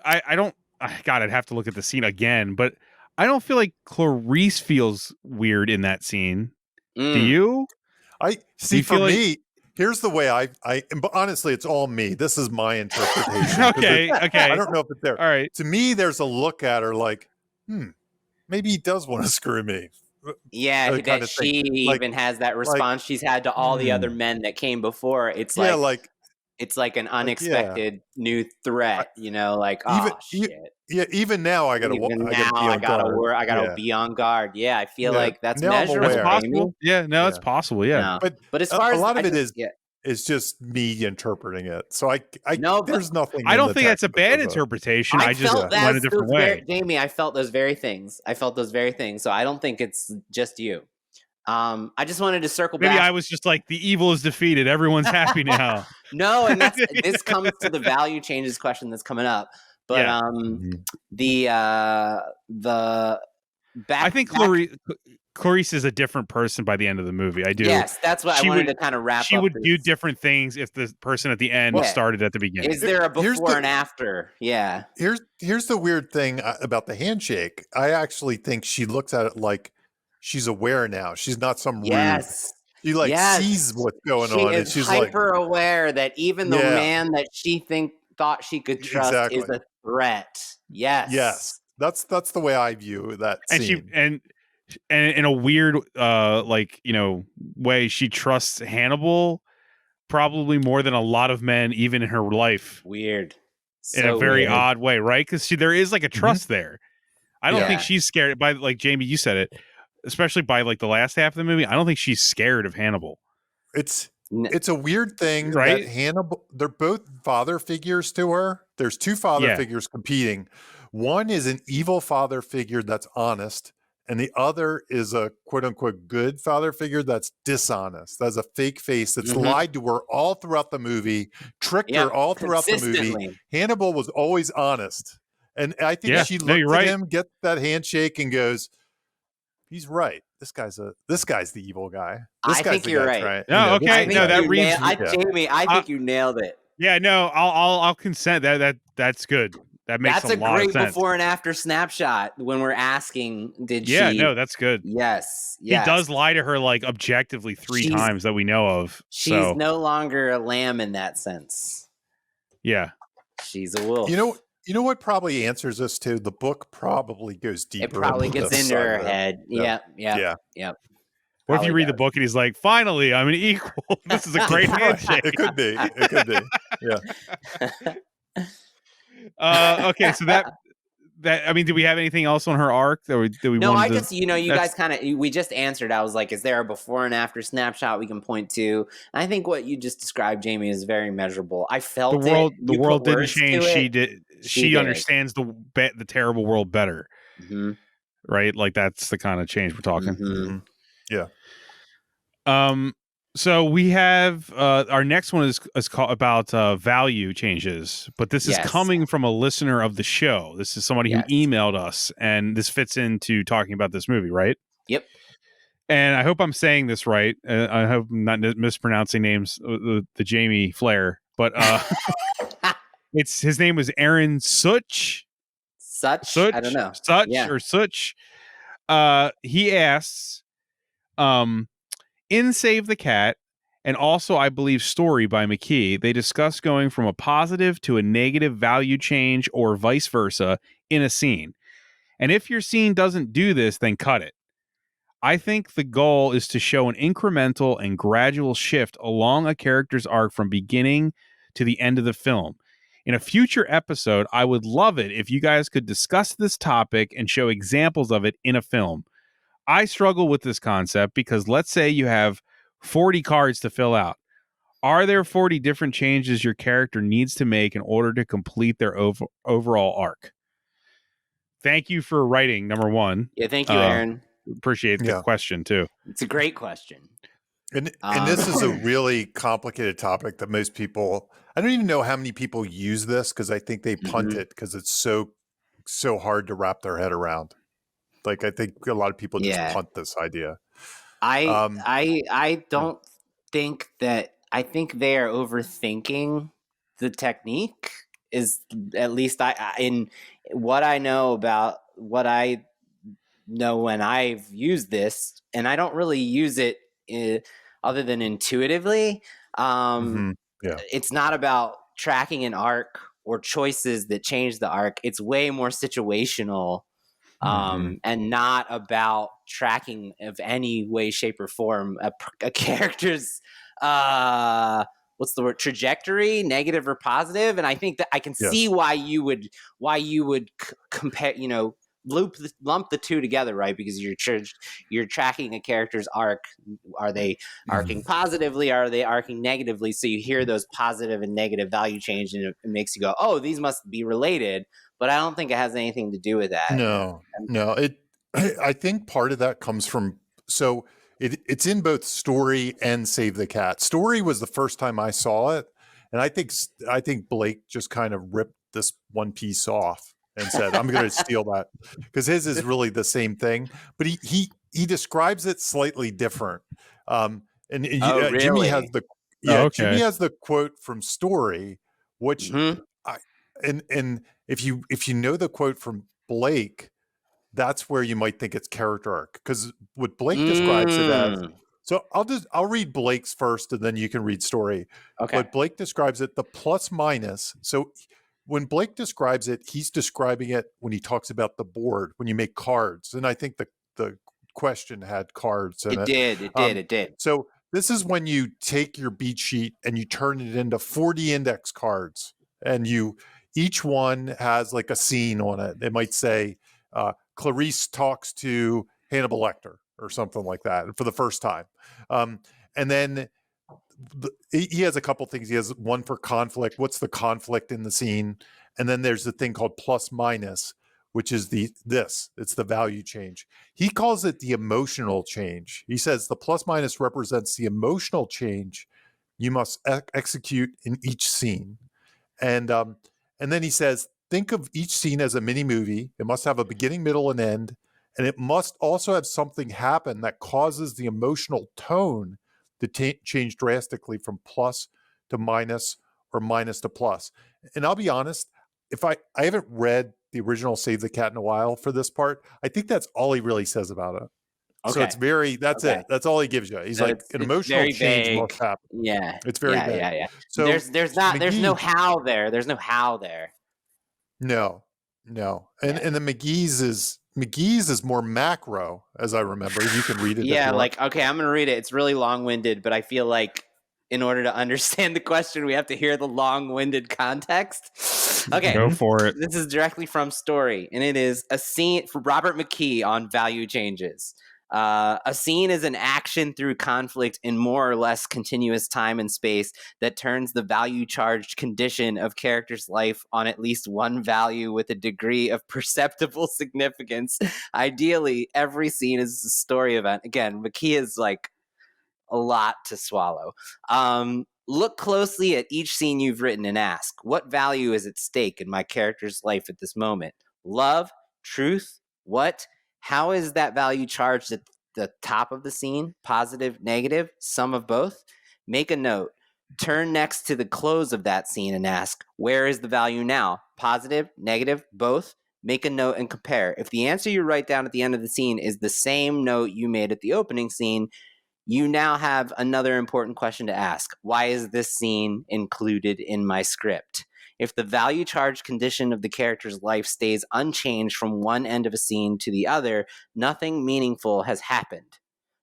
I don't. God, I'd have to look at the scene again, but I don't feel like Clarice feels weird in that scene. Do you?
I see. For me, here's the way but honestly, it's all me. This is my interpretation.
Okay.
I don't know if it's there.
All right.
To me, there's a look at her like, maybe he does want to screw me.
Yeah, that she even has that response she's had to all the other men that came before. It's like, it's like an unexpected new threat, shit.
Yeah, even now I gotta
be on guard. Yeah, I feel like that's measurable.
It's possible. Yeah, no, it's possible. Yeah,
no. But as far as
a lot of it is. It's just me interpreting it. So there's nothing.
I don't think that's a bad interpretation. I just went a different way.
Jamie, I felt those very things. So I don't think it's just you. I just wanted to circle back.
Maybe I was just like, the evil is defeated. Everyone's happy now.
No, and this comes to the value changes question that's coming up. But
I think Clarice. Clarice is a different person by the end of the movie. I do.
Yes, that's what
She
I wanted
would-
to kind of wrap
She
up.
would do
this.
different things if the person at the end
Yeah.
started at the beginning.
Is there a
Here's
before
the-
and after? Yeah.
Here's the weird thing about the handshake. I actually think she looks at it like she's aware now. She's not some rude.
Yes.
She like
Yes.
sees what's going
She
on, and
is
she's
hyper aware that even the
Yeah.
man that she thought she could trust
Exactly.
is a threat. Yes.
yes, that's the way I view that
And
scene.
and in a weird way, she trusts Hannibal probably more than a lot of men, even in her life,
Weird.
in a
So
very
weird.
odd way, right? Because there is like a trust there. I don't think
Yeah.
she's scared by, like Jamie, you said it, especially by like the last half of the movie. I don't think she's scared of Hannibal.
It's a weird thing,
Right?
that Hannibal, they're both father figures to her. There's two father
Yeah.
figures competing. One is an evil father figure that's honest, and the other is a quote unquote good father figure that's dishonest. That's a fake face that's
Mhm.
lied to her all throughout the movie, tricked her all throughout the movie.
Consistently.
Hannibal was always honest. And I think
Yeah.
she
No,
looked
you're
at
right.
him, gets that handshake, and goes, he's right. This guy's the evil guy. This
I
guy's
think
the
you're
guy
right.
trying-
No,
you know,
okay.
this
I
is
think
the guy.
that reads-
Jamie, I think you nailed it.
Yeah, no, I'll consent. That's good. That makes
That's
a
a
lot
great
of sense.
before and after snapshot when we're asking, did
Yeah,
she?
no, that's good.
Yes.
He does lie to her like objectively three
She's-
times that we know of.
She's
So
no longer a lamb in that sense.
yeah,
She's a wolf.
You know what probably answers this too? The book probably goes deeper.
it probably
into
gets
this
into
side
her
of it.
head.
Yeah.
Yep.
Yeah.
what if you
Probably
read the
does.
book and he's like, "Finally, I'm an equal." This is a great
Right.
handshake.
It could be. It could be. Yeah.
Okay, so that I mean, do we have anything else on her arc that we
No,
wanted
I
to-
just, you
that's-
guys kind of, we just answered. I was like, is there a before and after snapshot we can point to? And I think what you just described, Jamie, is very measurable. I felt
the world
it.
the
You put
world didn't
words to
change.
it.
She did.
She
She
did.
understands the terrible world better,
Mhm,
right? Like that's the kind of change we're talking.
mhm.
So we have our next one is called about value changes, but this is
Yes.
coming from a listener of the show. This is somebody
Yes.
who emailed us, and this fits into talking about this movie, right?
Yep.
And I hope I'm saying this right. I hope I'm not mispronouncing names. The Jamie Flair, but his name was Aaron Such.
Such? I don't know.
Such
Yeah.
or Such. He asks, in Save the Cat, and also I believe Story by McKee, they discuss going from a positive to a negative value change or vice versa in a scene. And if your scene doesn't do this, then cut it. I think the goal is to show an incremental and gradual shift along a character's arc from beginning to the end of the film. In a future episode, I would love it if you guys could discuss this topic and show examples of it in a film. I struggle with this concept because let's say you have 40 cards to fill out. Are there 40 different changes your character needs to make in order to complete their overall arc? Thank you for writing, number one.
Yeah, thank you, Aaron.
Appreciate the
Yeah.
question, too.
It's a great question.
And this is a really complicated topic that most people, I don't even know how many people use this because I think they punt
Mhm.
it because it's so hard to wrap their head around. Like I think a lot of people just
Yeah.
punt this idea.
I don't think that. I think they are overthinking the technique. Is at least in what I know about what I know when I've used this, and I don't really use it other than intuitively.
Yeah.
It's not about tracking an arc or choices that change the arc. It's way more situational. And not about tracking of any way, shape, or form a character's what's the word, trajectory, negative or positive. And I think that I can see why you would compare, lump the two together, right? Because you're tracking a character's arc. Are they arcing positively? Are they arcing negatively? So you hear those positive and negative value change, and it makes you go, "Oh, these must be related." But I don't think it has anything to do with that.
No. I think part of that comes from, so it's in both Story and Save the Cat. Story was the first time I saw it, and I think Blake just kind of ripped this one piece off and said, "I'm going to steal that," because his is really the same thing. But he describes it slightly different.
Oh,
Jimmy
really?
has the
Oh,
Jimmy
okay.
has the quote from Story, which
Hmm.
and if you know the quote from Blake, that's where you might think it's character arc, because what Blake describes it as.
Mm.
So I'll read Blake's first, and then you can read Story.
Okay.
But Blake describes it the plus minus. So when Blake describes it, he's describing it when he talks about the board when you make cards, and I think the question had cards in
It
it.
did. It did.
Um,
It did.
so this is when you take your beat sheet and you turn it into 40 index cards, and each one has like a scene on it. It might say Clarice talks to Hannibal Lecter or something like that for the first time. And then he has a couple things. He has one for conflict. What's the conflict in the scene? And then there's the thing called plus minus, which is it's the value change. He calls it the emotional change. He says the plus minus represents the emotional change you must execute in each scene. And then he says, think of each scene as a mini movie. It must have a beginning, middle, and end. And it must also have something happen that causes the emotional tone to change drastically from plus to minus or minus to plus. And I'll be honest, if I haven't read the original Save the Cat in a while for this part, I think that's all he really says about it. So
Okay.
it's that's
Okay.
it. That's all he gives you. He's
So
like, an
it's
emotional
very
change
vague.
must happen.
Yeah.
It's very
Yeah.
vague.
Yeah. Yeah.
So
There's no
McGee,
how there. There's no how there.
no. And
Yeah.
the McGee's is more macro, as I remember. You can read it if
Yeah.
you want.
Like, okay, I'm gonna read it. It's really long-winded, but I feel like in order to understand the question, we have to hear the long-winded context. Okay.
Go for it.
This is directly from Story, and it is a scene for Robert McKee on value changes. A scene is an action through conflict in more or less continuous time and space that turns the value charged condition of character's life on at least one value with a degree of perceptible significance. Ideally, every scene is a story event. Again, McKee is like a lot to swallow. Look closely at each scene you've written and ask, what value is at stake in my character's life at this moment? Love? Truth? What? How is that value charged at the top of the scene? Positive, negative, some of both? Make a note. Turn next to the close of that scene and ask, where is the value now? Positive, negative, both? Make a note and compare. If the answer you write down at the end of the scene is the same note you made at the opening scene, you now have another important question to ask. Why is this scene included in my script? If the value charge condition of the character's life stays unchanged from one end of a scene to the other, nothing meaningful has happened.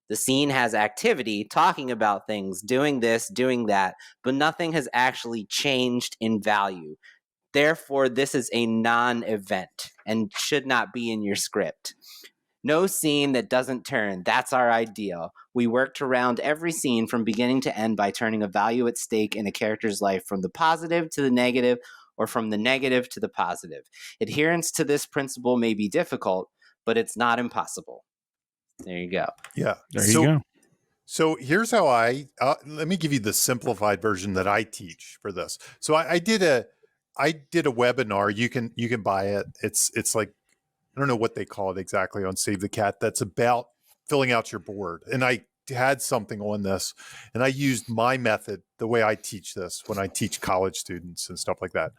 The scene has activity, talking about things, doing this, doing that, but nothing has actually changed in value. Therefore, this is a non-event and should not be in your script. No scene that doesn't turn. That's our ideal. We worked around every scene from beginning to end by turning a value at stake in a character's life from the positive to the negative or from the negative to the positive. Adherence to this principle may be difficult, but it's not impossible. There you go.
Yeah.
There you go.
So here's how let me give you the simplified version that I teach for this. So I did a webinar. You can buy it. It's like, I don't know what they call it exactly on Save the Cat. That's about filling out your board. And I had something on this, and I used my method, the way I teach this when I teach college students and stuff like that.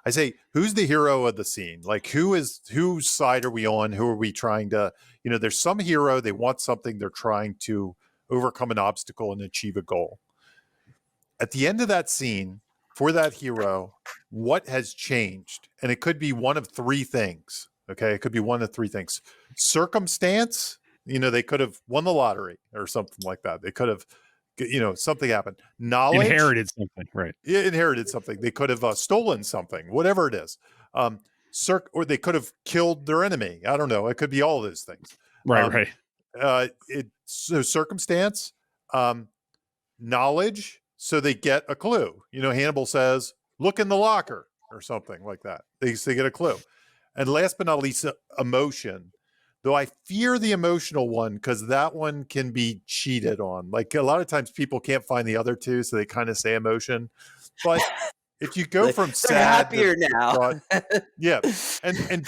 I say, who's the hero of the scene? Like, whose side are we on? Who are we trying to, there's some hero, they want something, they're trying to overcome an obstacle and achieve a goal. At the end of that scene, for that hero, what has changed? And it could be one of three things. Okay, it could be one of three things. Circumstance, they could have won the lottery or something like that. They could have, something happened. Knowledge.
Inherited something, right?
Inherited something. They could have stolen something, whatever it is. Or they could have killed their enemy. I don't know. It could be all of those things.
Right.
So circumstance, knowledge, so they get a clue. Hannibal says, look in the locker or something like that. They get a clue. And last but not least, emotion. Though I fear the emotional one because that one can be cheated on. Like, a lot of times people can't find the other two, so they kind of say emotion. But if you go from
They're
sad
happier
to
now.
thought, yeah, and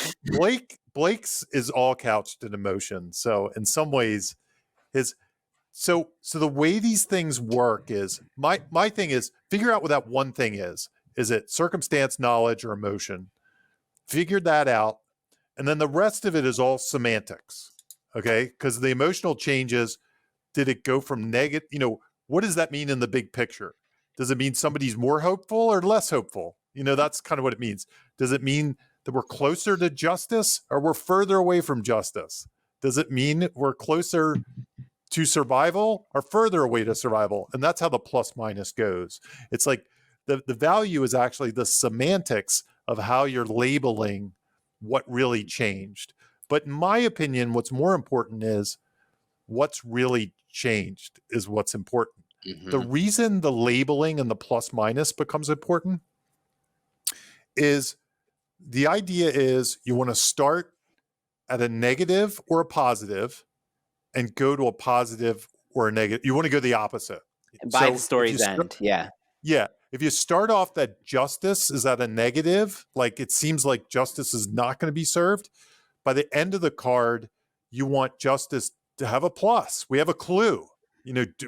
Blake's is all couched in emotion. So in some ways, his so the way these things work is my thing is figure out what that one thing is. Is it circumstance, knowledge, or emotion? Figure that out, and then the rest of it is all semantics. Okay, because the emotional changes. Did it go from negative? What does that mean in the big picture? Does it mean somebody's more hopeful or less hopeful? That's kind of what it means. Does it mean that we're closer to justice or we're further away from justice? Does it mean we're closer to survival or further away to survival? And that's how the plus minus goes. It's like the value is actually the semantics of how you're labeling what really changed. But in my opinion, what's more important is what's really changed is what's important. The reason the labeling and the plus minus becomes important is the idea is you want to start at a negative or a positive and go to a positive or a negative. You want to go the opposite.
By the story's end. Yeah.
Yeah. If you start off that justice is at a negative, like it seems like justice is not going to be served, by the end of the card, you want justice to have a plus. We have a clue.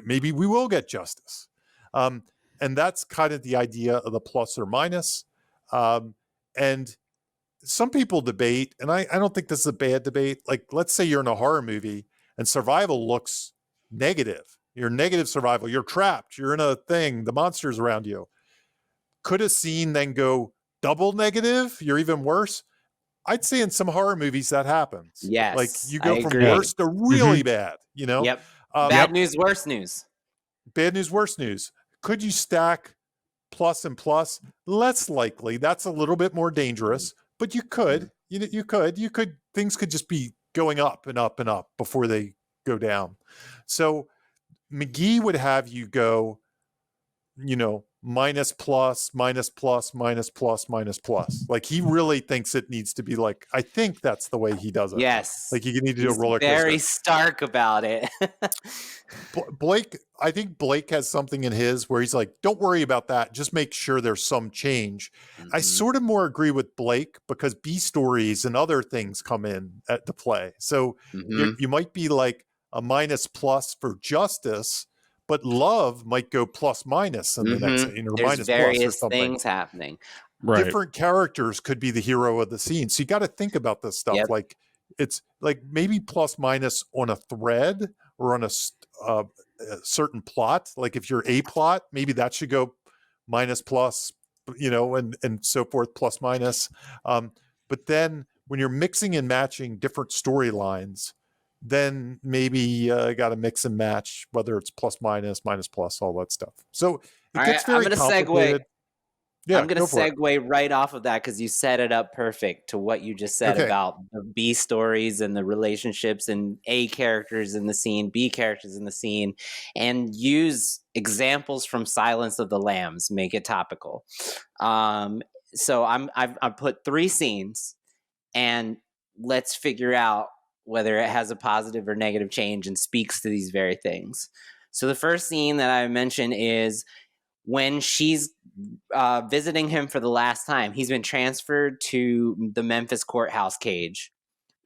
Maybe we will get justice. And that's kind of the idea of the plus or minus. And some people debate, and I don't think this is a bad debate. Like, let's say you're in a horror movie and survival looks negative. You're negative survival. You're trapped. You're in a thing. The monster's around you. Could a scene then go double negative? You're even worse. I'd say in some horror movies that happens.
Yes,
like you go
I
from
agree.
worse to really bad.
Yep. Bad news, worse news.
Bad news, worse news. Could you stack plus and plus? Less likely. That's a little bit more dangerous, but you could. You could. Things could just be going up and up and up before they go down. So McGee would have you go, minus plus, minus plus, minus plus, minus plus. Like he really thinks it needs to be like, I think that's the way he does it.
Yes.
Like you need to do a roller coaster.
Very stark about it.
Blake, I think Blake has something in his where he's like, don't worry about that. Just make sure there's some change. I sort of more agree with Blake because B stories and other things come in at the play. So you might be like a minus plus for justice, but love might go plus minus in the next scene, or
There's
minus
various
plus or something.
things happening.
Right.
Different characters could be the hero of the scene. So you got to think about this stuff.
Yep.
Like it's like maybe plus minus on a thread or on a certain plot. Like if you're a plot, maybe that should go minus plus, and so forth, plus minus. But then when you're mixing and matching different storylines, then maybe you got to mix and match, whether it's plus minus, minus plus, all that stuff. So it gets very complicated. Yeah,
I'm going to segue right off of that because you set it up perfect to what you just said about the B stories and the relationships and A characters in the scene, B characters in the scene, and use examples from Silence of the Lambs, make it topical. So I've put 3 scenes, and let's figure out whether it has a positive or negative change and speaks to these very things. So the first scene that I mentioned is when she's visiting him for the last time. He's been transferred to the Memphis courthouse cage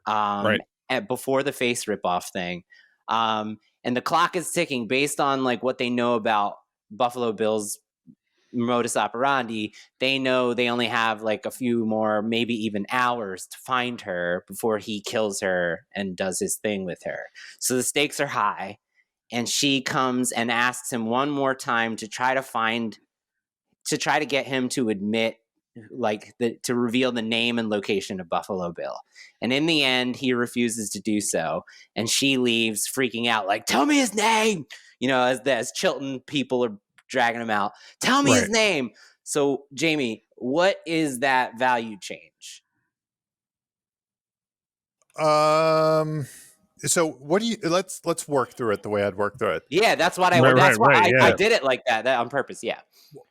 before the face ripoff thing. And the clock is ticking based on like what they know about Buffalo Bill's modus operandi. They know they only have like a few more, maybe even hours to find her before he kills her and does his thing with her. So the stakes are high. And she comes and asks him one more time to try to get him to admit, to reveal the name and location of Buffalo Bill. And in the end, he refuses to do so. And she leaves freaking out, like, tell me his name, as Chilton people are dragging him out. Tell me his name. So, Jamie, what is that value change?
So what do you let's work through it the way I'd work through it.
Yeah, that's what I did it like that on purpose. Yeah.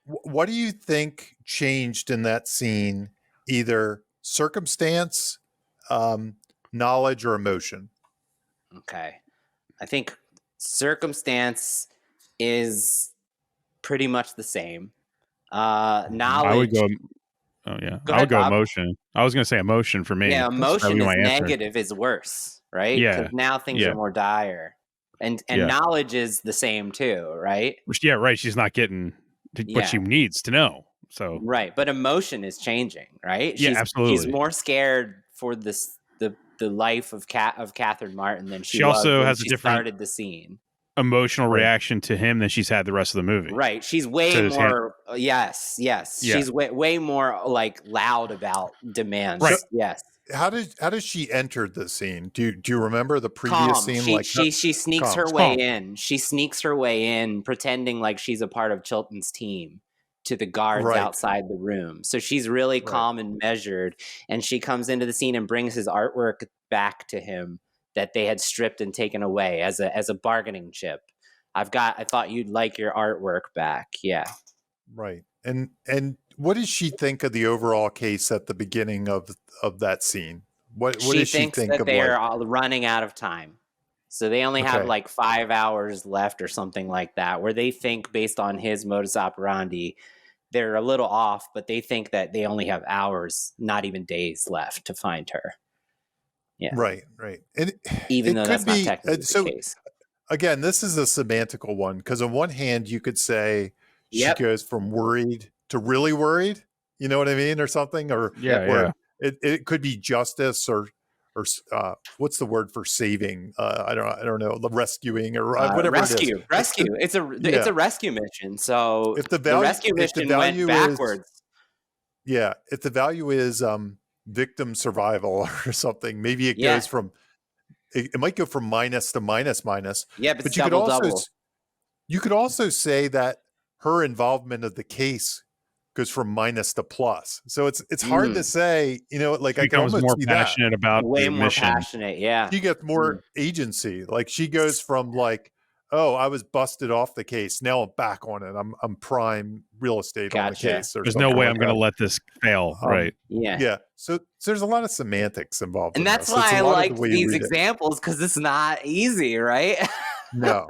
What do you think changed in that scene? Either circumstance, knowledge, or emotion?
Okay. I think circumstance is pretty much the same.
I would
Knowledge.
go. Oh yeah,
Go
I would
ahead,
go
Bob.
emotion. I was gonna say emotion for me.
Yeah,
That would
emotion
be my
is
answer.
negative is worse, right? Because
Yeah,
now things
yeah,
are more dire, and
yeah.
knowledge is the same too, right?
Yeah, right. She's not getting what
Yeah,
she needs to know. So
right. But emotion is changing, right?
yeah,
She's
absolutely.
more scared for the life of Catherine Martin than she
She
was
also
when
has a
she
different
started the scene.
emotional
Right.
reaction to him than she's had the rest of the movie.
Right. She's way
To his hand.
more. Yes.
Yeah.
She's way more like loud about demands.
Right.
Yes.
How does she enter the scene? Do you remember the previous
Calm.
scene?
She
Like
she she sneaks
calm.
her way
Calm.
in. She sneaks her way in, pretending like she's a part of Chilton's team to the guards
Right.
outside the room. So she's really
Right.
calm and measured, and she comes into the scene and brings his artwork back to him that they had stripped and taken away as a bargaining chip. I thought you'd like your artwork back. Yeah.
Right. And what does she think of the overall case at the beginning of that scene? What
She
does she
thinks
think
that
of
they're
like
all running out of time. So they only have
okay.
like 5 hours left or something like that, where they think based on his modus operandi, they're a little off, but they think that they only have hours, not even days left to find her. Yeah.
Right, right. And
Even
it
though
could
that's not
be
technically the
so
case.
again, this is a semantical one because on one hand you could say she
Yep.
goes from worried to really worried, you know what I mean, or something, or
Yeah,
Yep.
or
yeah.
it could be justice or what's the word for saving? I don't know, rescuing or whatever it is.
Rescue. It's
Yeah,
a rescue mission. So
if the
the
value
rescue
if the
mission went
value is
backwards.
yeah, if the value is victim survival or something, maybe it
Yeah.
goes from it might go from minus to minus minus,
Yep. It's
but
double.
you could also say that her involvement of the case goes from minus to plus. So it's hard to say, you know, like
She
I can
becomes
almost
more
see that.
passionate about
Way
the
more
mission.
passionate. Yeah.
She gets more agency. Like she goes from like, oh, I was busted off the case. Now I'm back on it. I'm prime real estate on the
Gotcha.
case or
There's
something
no way
like
I'm going to
that.
let this fail. Right.
Yeah.
Yeah. So there's a lot of semantics involved
And
in
that's
this. It's
why
a
I
lot of the
liked
way you
these
read it.
examples because it's not easy, right?
No,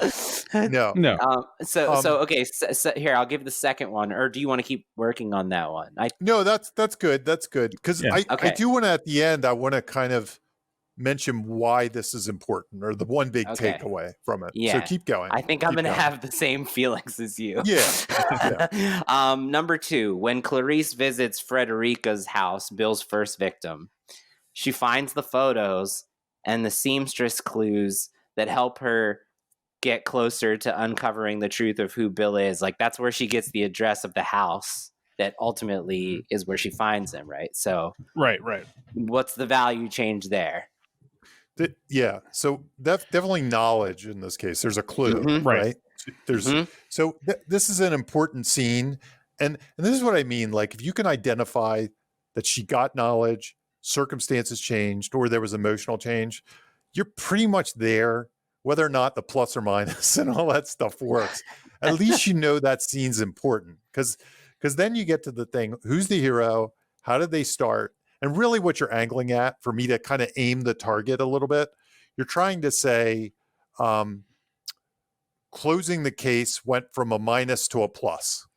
no.
No.
So okay. So here, I'll give the second one, or do you want to keep working on that one?
No, that's good. That's good. Because
Yeah.
I
Okay.
do want to at the end, I want to kind of mention why this is important or the one big
Okay.
takeaway from it. So
Yeah.
keep going.
I think I'm
Keep
gonna
going.
have the same feelings as you.
Yeah.
Number 2, when Clarice visits Frederica's house, Bill's first victim, she finds the photos and the seamstress clues that help her get closer to uncovering the truth of who Bill is. Like that's where she gets the address of the house that ultimately is where she finds him, right? So
Right.
what's the value change there?
Yeah. So that's definitely knowledge in this case. There's a clue,
Mhm.
right? There's
Mhm.
so this is an important scene. And this is what I mean. Like if you can identify that she got knowledge, circumstances changed, or there was emotional change, you're pretty much there, whether or not the plus or minus and all that stuff works. At least you know that scene's important. Because then you get to the thing, who's the hero? How did they start? And really what you're angling at, for me to kind of aim the target a little bit, you're trying to say, closing the case went from a minus to a plus,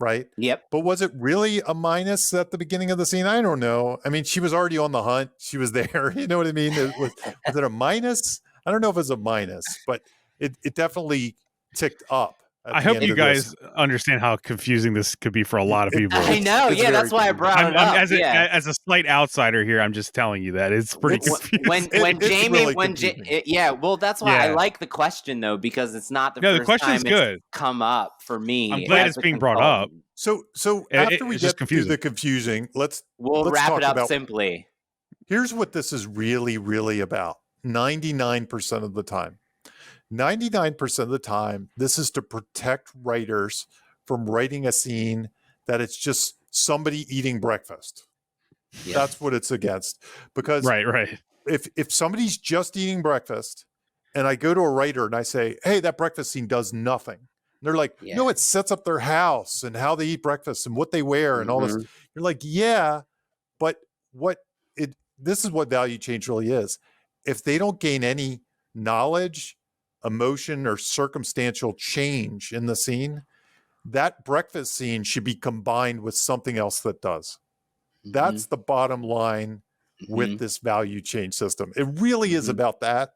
right?
Yep.
But was it really a minus at the beginning of the scene? I don't know. I mean, she was already on the hunt. She was there. You know what I mean? Was it a minus? I don't know if it was a minus, but it definitely ticked up.
I hope you guys understand how confusing this could be for a lot of people.
I know. Yeah, that's why I brought it up.
As a slight outsider here, I'm just telling you that it's pretty confusing.
When Jamie,
really
yeah, well, that's why I like the question though, because it's not the first time it's come up for me.
I'm glad it's being brought up.
So after we get through the confusing,
we'll wrap it up simply.
Here's what this is really, really about. 99% of the time. 99% of the time, this is to protect writers from writing a scene that it's just somebody eating breakfast. Yeah. That's what it's against. Because
right.
If somebody's just eating breakfast and I go to a writer and I say, hey, that breakfast scene does nothing. And they're like, no, it sets up their house and how they eat breakfast and what they wear and all this. You're like, yeah, but this is what value change really is. If they don't gain any knowledge, emotion, or circumstantial change in the scene, that breakfast scene should be combined with something else that does. That's the bottom line with this value change system. It really is about that.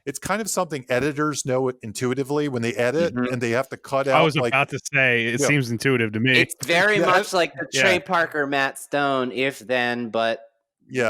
It's kind of something editors know it intuitively when they edit and they have to cut out.
I was about to say, it seems intuitive to me.
It's very much like the Trey Parker, Matt Stone, if then, but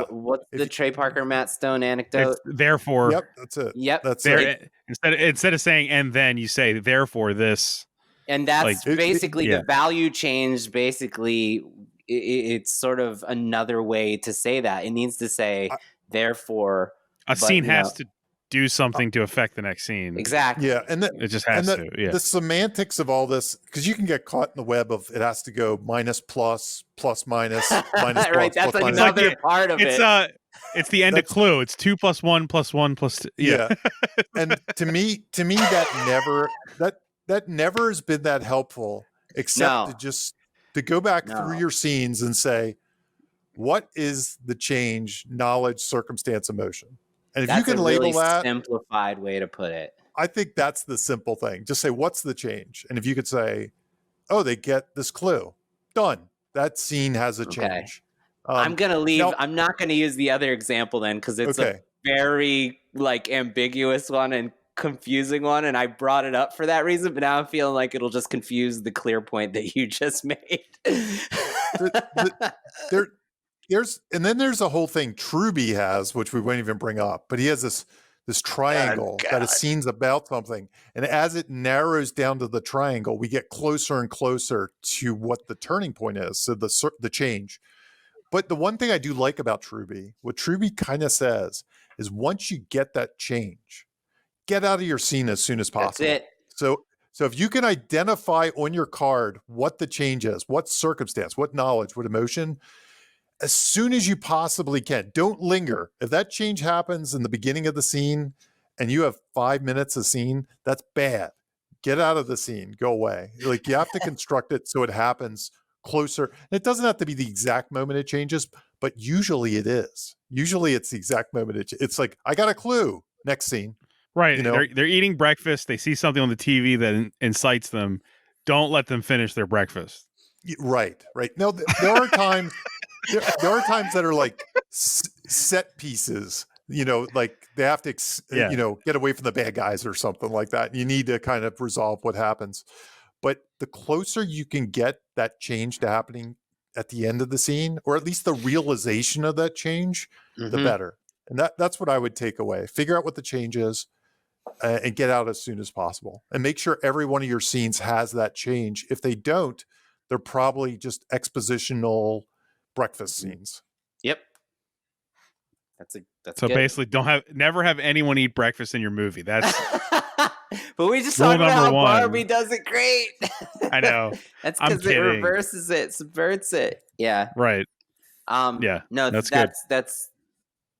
what's the Trey Parker, Matt Stone anecdote?
Therefore.
Yep, that's it.
Yep.
That's
it. Instead of saying and then, you say therefore this.
And that's basically the value change. Basically, it's sort of another way to say that. It needs to say therefore.
A scene has to do something to affect the next scene.
Exactly.
Yeah, and
it just has to. Yeah.
The semantics of all this, because you can get caught in the web of it has to go minus plus minus minus
right.
plus,
that's
plus,
another
minus.
part of it.
It's the end of Clue. It's 2 + 1 + 1 + 2.
Yeah. And to me that never has been that helpful, except to go back through your scenes and say, what is the change? Knowledge, circumstance, emotion. And if you can label that,
simplified way to put it.
I think that's the simple thing. Just say, what's the change? And if you could say, oh, they get this clue, done. That scene has a change.
I'm going to leave. Now, I'm not going to use the other example then, because it's a very ambiguous one and confusing one. And I brought it up for that reason, but now I'm feeling like it'll just confuse the clear point that you just made.
There's a whole thing Truby has, which we won't even bring up, but he has this triangle that is scenes about something. And as it narrows down to the triangle, we get closer and closer to what the turning point is. So the change. But the one thing I do like about Truby, what Truby kind of says is once you get that change, get out of your scene as soon as possible.
That's
it. So if you can identify on your card what the change is, what circumstance, what knowledge, what emotion, as soon as you possibly can, don't linger. If that change happens in the beginning of the scene and you have 5 minutes of scene, that's bad. Get out of the scene, go away. Like you have to construct it so it happens closer. And it doesn't have to be the exact moment it changes, but usually it is. Usually it's the exact moment. It's like, I got a clue. Next scene.
Right. They're eating breakfast. They see something on the TV that incites them. Don't let them finish their breakfast.
Right. Now, there are times... There are times that are like set pieces, like they have to, get away from the bad guys or something like that. You need to kind of resolve what happens. But the closer you can get that change to happening at the end of the scene, or at least the realization of that change, the better. And that's what I would take away. Figure out what the change is and get out as soon as possible. And make sure every one of your scenes has that change. If they don't, they're probably just expositional breakfast scenes.
Yep. That's
so good. Basically never have anyone eat breakfast in your movie. That's
but we just talked about how Barbie does it great.
I know.
That's because it reverses it, subverts it. Yeah.
Right.
Yeah. No, that's good. This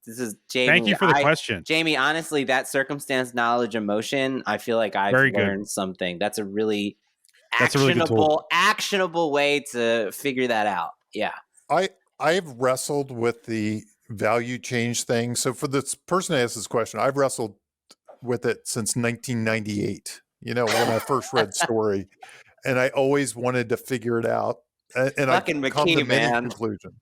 is Jamie.
Thank you for the question.
Jamie, honestly, that circumstance, knowledge, emotion, I feel like I've learned something. That's a really actionable way to figure that out. Yeah.
I've wrestled with the value change thing. So for this person who asked this question, I've wrestled with it since 1998, when I first read Story, and I always wanted to figure it out. And I come to many conclusions.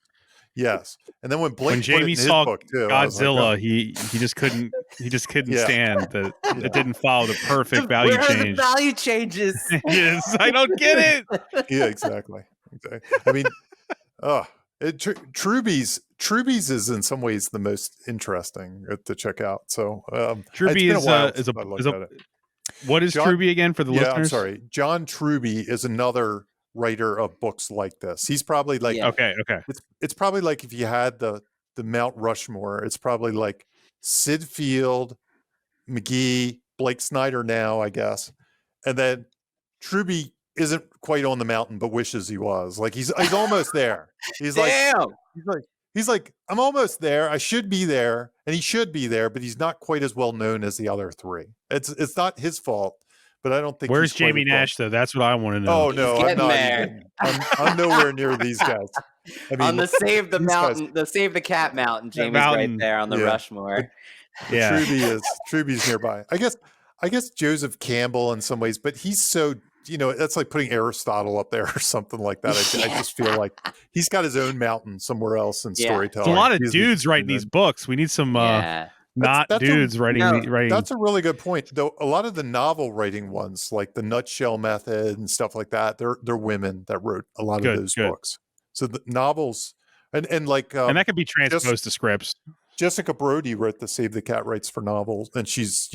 Yes. And then when
Jamie saw
book too,
Godzilla, he just couldn't stand that it didn't follow the perfect value change.
The value changes.
Yes, I don't get it.
Yeah, exactly. I mean, Truby's is in some ways the most interesting to check out. So
Truby what is Truby again for the listeners?
I'm sorry. John Truby is another writer of books like this. He's probably like
okay.
It's probably like if you had the Mount Rushmore, it's probably like Sid Field, McGee, Blake Snyder now, I guess, and then Truby isn't quite on the mountain, but wishes he was. Like he's almost there. He's like, I'm almost there. I should be there, and he should be there, but he's not quite as well known as the other three. It's not his fault, but I don't think.
Where's Jamie Nash though? That's what I want to know.
Oh no, I'm not. I'm nowhere near these guys. I mean,
on the Save the Mountain, the Save the Cat Mountain, Jamie's right there on the Rushmore.
Yeah, Truby's nearby. I guess Joseph Campbell in some ways, but he's so that's like putting Aristotle up there or something like that. I just feel like he's got his own mountain somewhere else in storytelling.
There's a lot of
He's
dudes writing these books. We need some not
That's
dudes writing.
That's a really good point. Though a lot of the novel writing ones, like the Nutshell Method and stuff like that, they're women that wrote a lot of those books. So the novels and like
and that could be transposed to scripts.
Jessica Brody wrote the Save the Cat rights for novels, and she's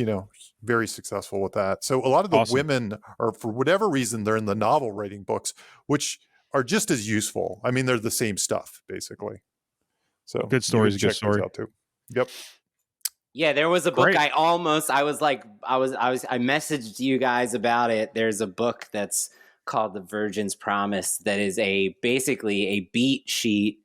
very successful with that. So a lot of the women are, for whatever reason, they're in the novel writing books, which are just as useful. I mean, they're the same stuff basically. So
good story is a good story.
Out too. Yep.
Yeah, there was a book I messaged you guys about it. There's a book that's called The Virgin's Promise that is basically a beat sheet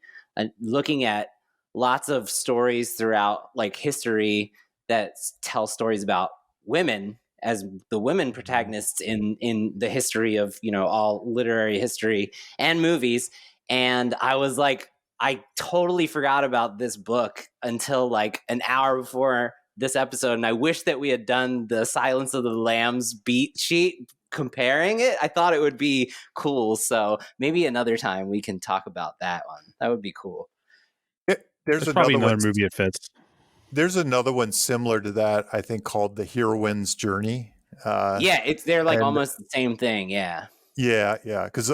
looking at lots of stories throughout like history that tell stories about women as the women protagonists in the history of, all literary history and movies. And I was like, I totally forgot about this book until like an hour before this episode. And I wish that we had done the Silence of the Lambs beat sheet comparing it. I thought it would be cool. So maybe another time we can talk about that one. That would be cool.
There's
probably another movie it fits.
There's another one similar to that, I think, called The Heroine's Journey.
They're like almost the same thing. Yeah.
Yeah. Because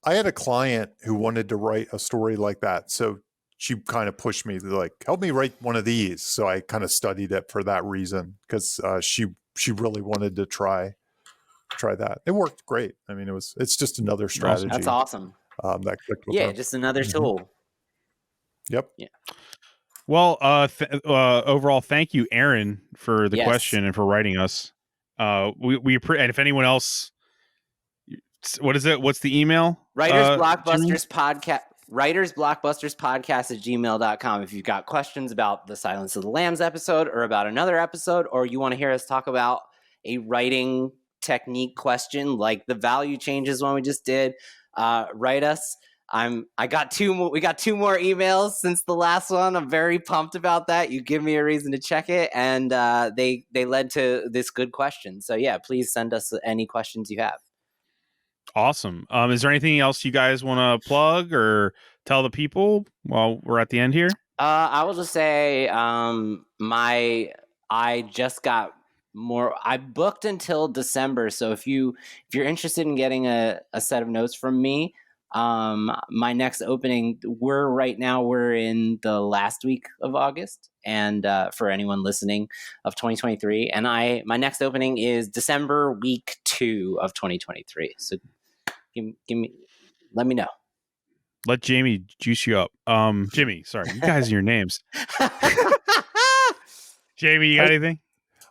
I had a client who wanted to write a story like that. So she kind of pushed me to like, help me write one of these. So I kind of studied it for that reason, because she really wanted to try that. It worked great. I mean, it's just another strategy.
That's awesome.
That clicked with her.
Just another tool.
Yep.
Yeah.
Well, overall, thank you, Aaron, for the question and for writing us. We and if anyone else, what is it? What's the email?
Blockbusters podcast @gmail.com. If you've got questions about the Silence of the Lambs episode or about another episode, or you want to hear us talk about a writing technique question like the value changes one we just did, write us. We got two more emails since the last one. I'm very pumped about that. You give me a reason to check it, and they led to this good question. So yeah, please send us any questions you have. Awesome.
Is there anything else you guys want to plug or tell the people while we're at the end here?
I will just say I just got more. I booked until December, so if you're interested in getting a set of notes from me, my next opening, we're in the last week of August, and for anyone listening, of 2023, and my next opening is December week 2 of 2023. So let me know.
Let Jamie juice you up. Jimmy, sorry, you guys and your names. Jamie, you got anything?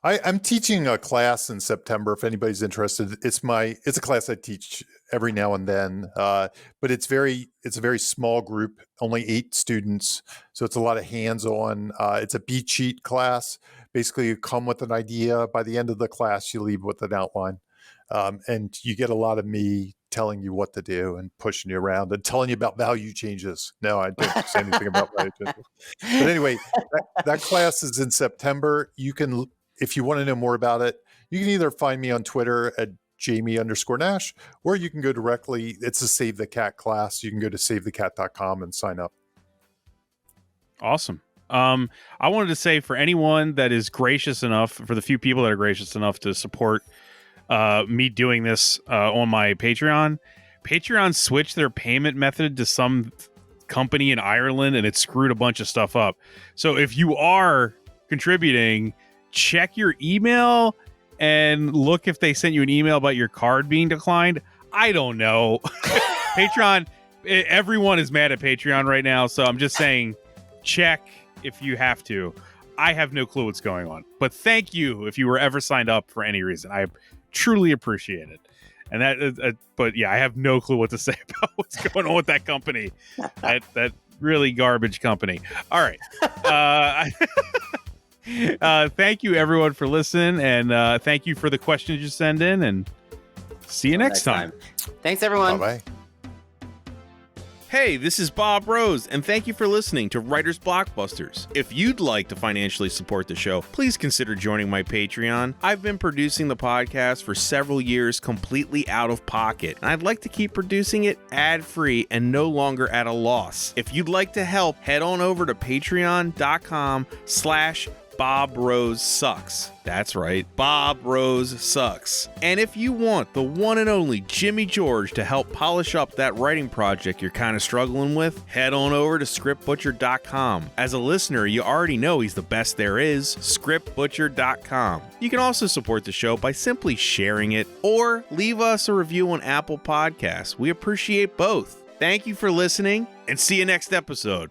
I'm teaching a class in September. If anybody's interested, it's a class I teach every now and then, but it's a very small group, only 8 students, so it's a lot of hands-on. It's a beat sheet class. Basically, you come with an idea. By the end of the class, you leave with an outline, and you get a lot of me telling you what to do and pushing you around and telling you about value changes. No, I don't say anything about value changes. But anyway, that class is in September. You can, if you want to know more about it, you can either find me on Twitter at Jamie_Nash, or you can go directly. It's a Save the Cat class. You can go to savethecat.com and sign up.
Awesome. I wanted to say, for anyone that is gracious enough, for the few people that are gracious enough to support me doing this on my Patreon switched their payment method to some company in Ireland, and it screwed a bunch of stuff up. So if you are contributing, check your email and look if they sent you an email about your card being declined. I don't know. Patreon, everyone is mad at Patreon right now, so I'm just saying, check if you have to. I have no clue what's going on, but thank you if you were ever signed up for any reason. I truly appreciate it. And that, but yeah, I have no clue what to say about what's going on with that company. that really garbage company. All right. Thank you everyone for listening, and thank you for the questions you send in, and see you next time.
Thanks everyone.
Bye-bye.
Hey, this is Bob Rose, and thank you for listening to Writers Blockbusters. If you'd like to financially support the show, please consider joining my Patreon. I've been producing the podcast for several years completely out of pocket, and I'd like to keep producing it ad-free and no longer at a loss. If you'd like to help, head on over to patreon.com/Bob Rose Sucks. That's right, Bob Rose Sucks. And if you want the one and only Jimmy George to help polish up that writing project you're kind of struggling with, head on over to scriptbutcher.com. As a listener, you already know he's the best there is, scriptbutcher.com. You can also support the show by simply sharing it or leave us a review on Apple Podcasts. We appreciate both. Thank you for listening, and see you next episode.